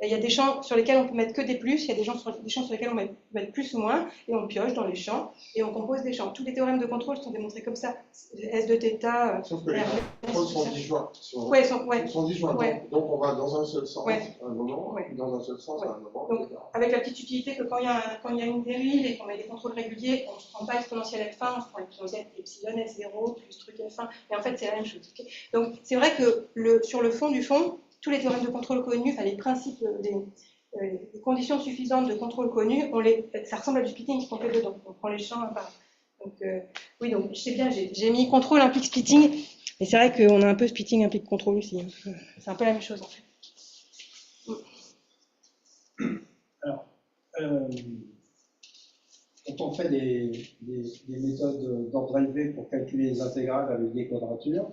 Et il y a des champs sur lesquels on peut mettre que des plus, il y a des champs sur lesquels on peut mettre plus ou moins, et on pioche dans les champs, et on compose des champs. Tous les théorèmes de contrôle sont démontrés comme ça. S de θ, sauf que les contrôles sont disjoints. Sont disjoints. Ouais. Donc on va dans un seul sens à un moment, dans un seul sens à un moment. Donc, avec la petite utilité que quand il y a une dérive et qu'on met des contrôles réguliers, on ne se prend pas exponentielle F1, on se prend exponentielle epsilon S0 plus truc F1, mais en fait c'est la même chose. Okay, donc c'est vrai que sur le fond du fond, tous les théorèmes de contrôle connus, enfin les principes, les conditions suffisantes de contrôle connus, ça ressemble à du splitting qu'on fait dedans. On prend les champs à part. Donc oui, donc je sais bien, j'ai mis contrôle implique splitting, et c'est vrai qu'on a un peu splitting implique contrôle aussi. Hein. C'est un peu la même chose en fait. Alors, quand on fait des méthodes d'ordre élevé pour calculer les intégrales avec des quadratures,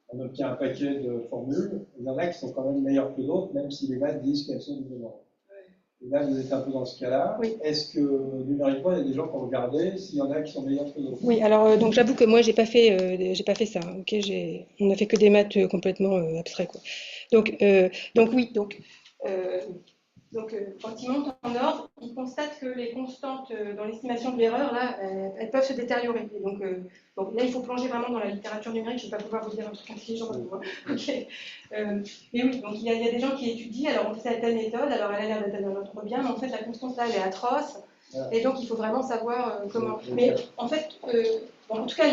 on obtient un paquet de formules. Il y en a qui sont quand même meilleures que d'autres, même si les maths disent qu'elles sont différentes. Et là, vous êtes un peu dans ce cas-là. Oui. Est-ce que numériquement, il y a des gens qui ont regardé s'il y en a qui sont meilleurs que d'autres? Oui, alors donc j'avoue que moi, j'ai pas fait ça. Okay, on n'a fait que des maths complètement abstraits, quoi. Donc oui, quand ils montent en ordre, ils constatent que les constantes dans l'estimation de l'erreur, là, elles peuvent se détériorer. Et donc là, il faut plonger vraiment dans la littérature numérique. Je ne vais pas pouvoir vous dire un truc intelligent. Okay. Mais oui, donc il y a des gens qui étudient. Alors, on fait ça avec telle méthode. Alors, elle a l'air d'être notre bien, mais en fait, la constante là, elle est atroce. Et donc, il faut vraiment savoir comment. Mais en fait, en tout cas,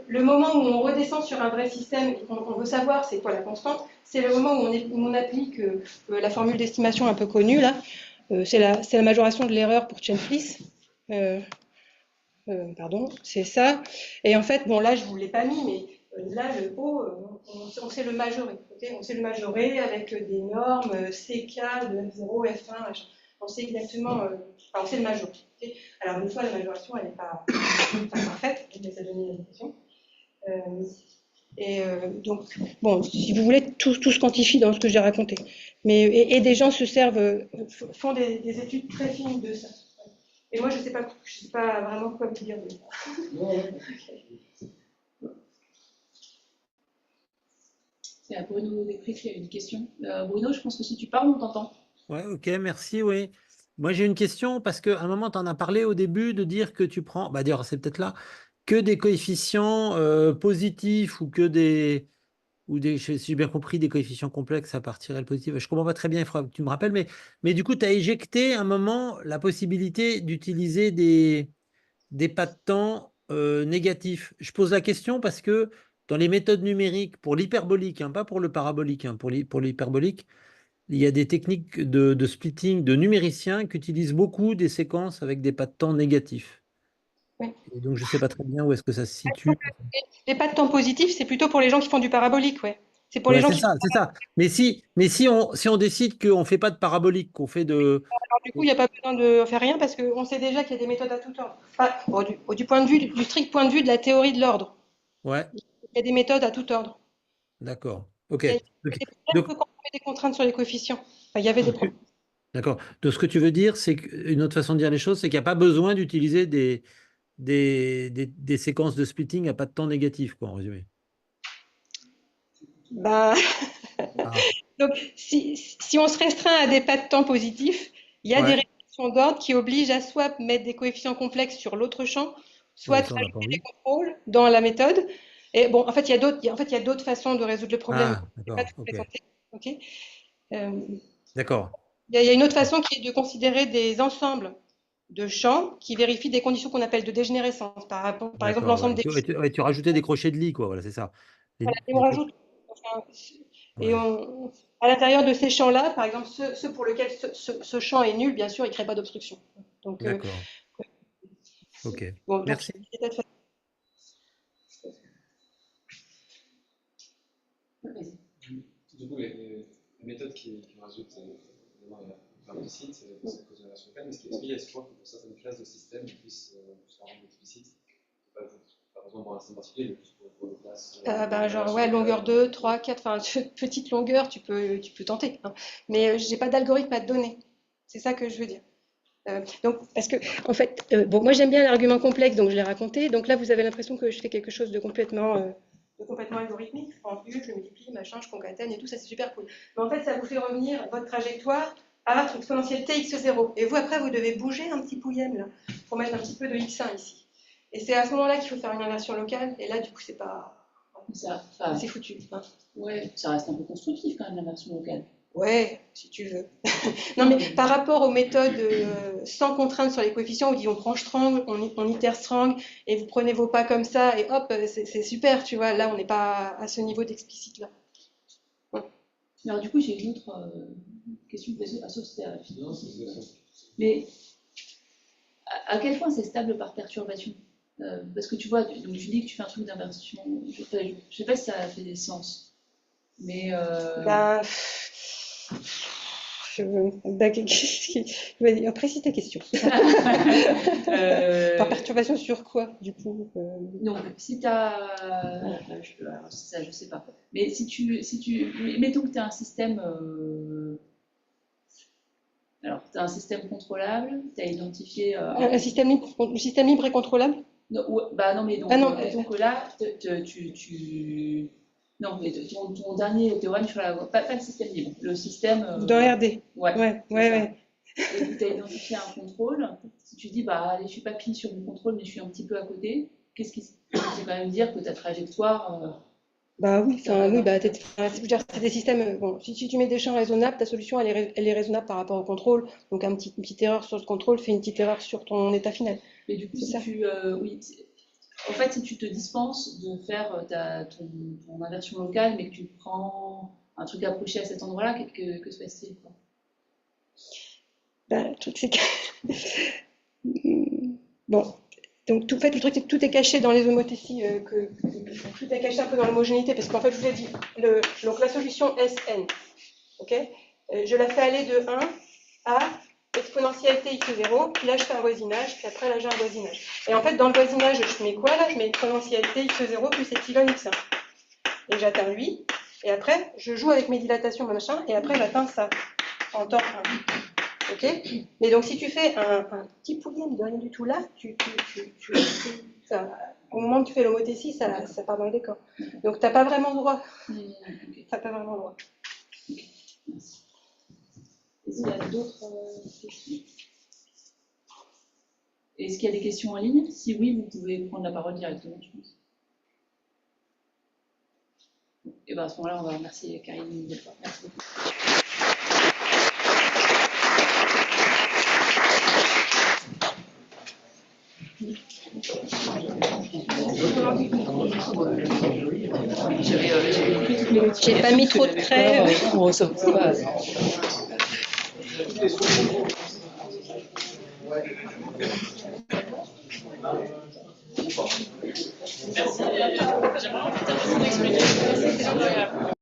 le moment où on redescend sur un vrai système et qu'on veut savoir c'est quoi la constante, c'est le moment où on applique la formule d'estimation un peu connue, là. C'est la majoration de l'erreur pour Chenflis. Pardon, c'est ça. Et en fait, bon, là, je ne vous l'ai pas mis, mais là, le haut, on sait le majorer. Okay, on sait le majorer avec des normes CK de F0, F1, machin. On sait exactement, on sait le majorer. Okay, alors, une fois, la majoration, elle n'est pas parfaite, mais ça donne une indication. Donc, bon, si vous voulez, tout se quantifie dans ce que j'ai raconté. Mais, et des gens se servent, font des études très fines de ça. Et moi, je ne sais pas vraiment quoi vous dire de ça. C'est à Bruno Desprez qui a une question. Bruno, je pense que si tu parles, on t'entend. Ouais, ok, merci, oui. Moi, j'ai une question parce qu'à un moment, tu en as parlé au début de dire que tu prends, d'ailleurs, c'est peut-être là, que des coefficients positifs ou que des ou si j'ai bien compris, des coefficients complexes à partir L positive. Je comprends pas très bien, il faudra que tu me rappelles, mais du coup, tu as éjecté à un moment la possibilité d'utiliser des pas de temps négatifs. Je pose la question parce que dans les méthodes numériques, pour l'hyperbolique, hein, pas pour le parabolique, hein, pour l'hyperbolique, il y a des techniques de splitting de numériciens qui utilisent beaucoup des séquences avec des pas de temps négatifs. Oui. Et donc, je ne sais pas très bien où est-ce que ça se situe. Les pas de temps positifs, c'est plutôt pour les gens qui font du parabolique, ouais. C'est pour les Ouais, gens c'est qui ça, c'est ça. Mais si on décide qu'on ne fait pas de parabolique, qu'on fait de... Alors, du coup, il n'y a pas besoin de faire rien parce qu'on sait déjà qu'il y a des méthodes à tout ordre. Enfin, bon, du point de vue, du strict point de vue de la théorie de l'ordre, Ouais, il y a des méthodes à tout ordre. d'accord. OK. Il y a Ok. des problèmes Donc, que quand on met des contraintes sur les coefficients. Enfin, il y avait des problèmes. d'accord. Donc, ce que tu veux dire, c'est qu'une autre façon de dire les choses, c'est qu'il n'y a pas besoin d'utiliser des séquences de splitting à pas de temps négatif, quoi, en résumé. Bah, Ah, donc, si on se restreint à des pas de temps positifs, il y a des ouais. restrictions d'ordre qui obligent à soit mettre des coefficients complexes sur l'autre champ, soit Ouais, ça, on n'a pas rajouter des envie. contrôles dans la méthode. Et bon, en fait, il y a d'autres façons de résoudre le problème. Ah, Je ne vais pas d'accord. tout OK. présenter. Ok. Euh, D'accord. il y a une autre façon qui est de considérer des ensembles de champs qui vérifient des conditions qu'on appelle de dégénérescence. Par exemple, D'accord. l'ensemble Ouais. des Tu rajoutais des crochets de lit, quoi. Voilà, c'est ça. voilà, et on Des rajoute, enfin, et Ouais. à l'intérieur de ces champs-là, par exemple, ceux pour lesquels ce champ est nul, bien sûr, il ne crée pas d'obstruction. Donc, D'accord. OK. bon, donc Merci. il y a des tas de Du coup, les méthodes qui résultent vers le site, c'est à cause de la version locale, mais ce qui explique espoir que pour certaines classes de système, on puisse se rendre explicite. Pas besoin pour un système particulier, mais plus pour des classes. ben, genre, ouais, longueur 2, 3, 4, enfin, petite longueur, tu peux tenter. Hein. Mais j'ai pas d'algorithme à te donner. C'est ça que je veux dire. Donc, parce que, en fait, bon, moi j'aime bien l'argument complexe, donc je l'ai raconté. Donc là, vous avez l'impression que je fais quelque chose de complètement algorithmique. Je prends U, je multiplie, machin, je concatène et tout, ça c'est super cool. Mais en fait, ça vous fait revenir votre trajectoire à exponentielle tx0. Et vous, après, vous devez bouger un petit pouillème là, pour mettre un petit peu de x1 ici. Et c'est à ce moment-là qu'il faut faire une inversion locale. Et là, du coup, c'est pas. C'est foutu. Hein. Ouais, ça reste un peu constructif quand même, la version locale. Ouais, si tu veux. Non, mais par rapport aux méthodes sans contrainte sur les coefficients, où on prend strang, on itère strang, et vous prenez vos pas comme ça, et hop, c'est super, tu vois. Là, on n'est pas à ce niveau d'explicite là. Alors du coup, j'ai une autre question associée à la mais à quel point c'est stable par perturbation parce que tu vois, donc tu dis que tu fais un truc d'inversion, je sais pas si ça fait des sens, mais Ben, vas-y, précise ta question. Par perturbation sur quoi, du coup donc si tu as, ça je sais pas, mais mettons que tu as un système, alors tu as un système contrôlable, tu as identifié un système libre et contrôlable? non, bah non, mais donc, Ah non, mettons que là, non, mais ton dernier théorème sur pas le système libre, le système. dans RD. Ouais. Ouais. Et tu as identifié un contrôle. Si tu dis, bah, allez, je suis pas pile sur mon contrôle, mais je suis un petit peu à côté, qu'est-ce qui c'est quand même dire que ta trajectoire. Bah oui, c'est des systèmes. Bon, si tu mets des champs raisonnables, ta solution elle est raisonnable par rapport au contrôle. Donc une petite erreur sur le contrôle fait une petite erreur sur ton état final. Mais du coup, C'est si ça. oui, en fait, si tu te dispenses de faire ton inversion locale, mais que tu prends un truc approché à cet endroit-là, que se passe-t-il, quoi? Bah, le truc c'est que bon, donc tout, en fait, le truc c'est que tout est caché dans les homothéties, tout est caché un peu dans l'homogénéité, parce qu'en fait je vous ai dit donc la solution Sn, ok, je la fais aller de 1 à exponentielle tx0, puis là je fais un voisinage, puis après là j'ai un voisinage. Et en fait dans le voisinage je mets quoi là? Je mets exponentielle tx0 plus epsilon x1. Et j'atteins lui, et après je joue avec mes dilatations machin, et après j'atteins ça en temps 1. Ok. Mais donc si tu fais un petit pouillème de rien du tout là, au moment où tu fais l'homothétie, ça part dans le décor. Donc t'as pas vraiment droit. T'as pas vraiment droit. Merci. Est-ce qu'il y a d'autres questions? Est-ce qu'il y a des questions en ligne? Si oui, vous pouvez prendre la parole directement, je pense. Et ben à ce moment-là, on va remercier Karine une nouvelle fois. Merci beaucoup. J'ai pas mis trop de traits. Bon, ça va. Merci. J'aimerais en fait expliquer.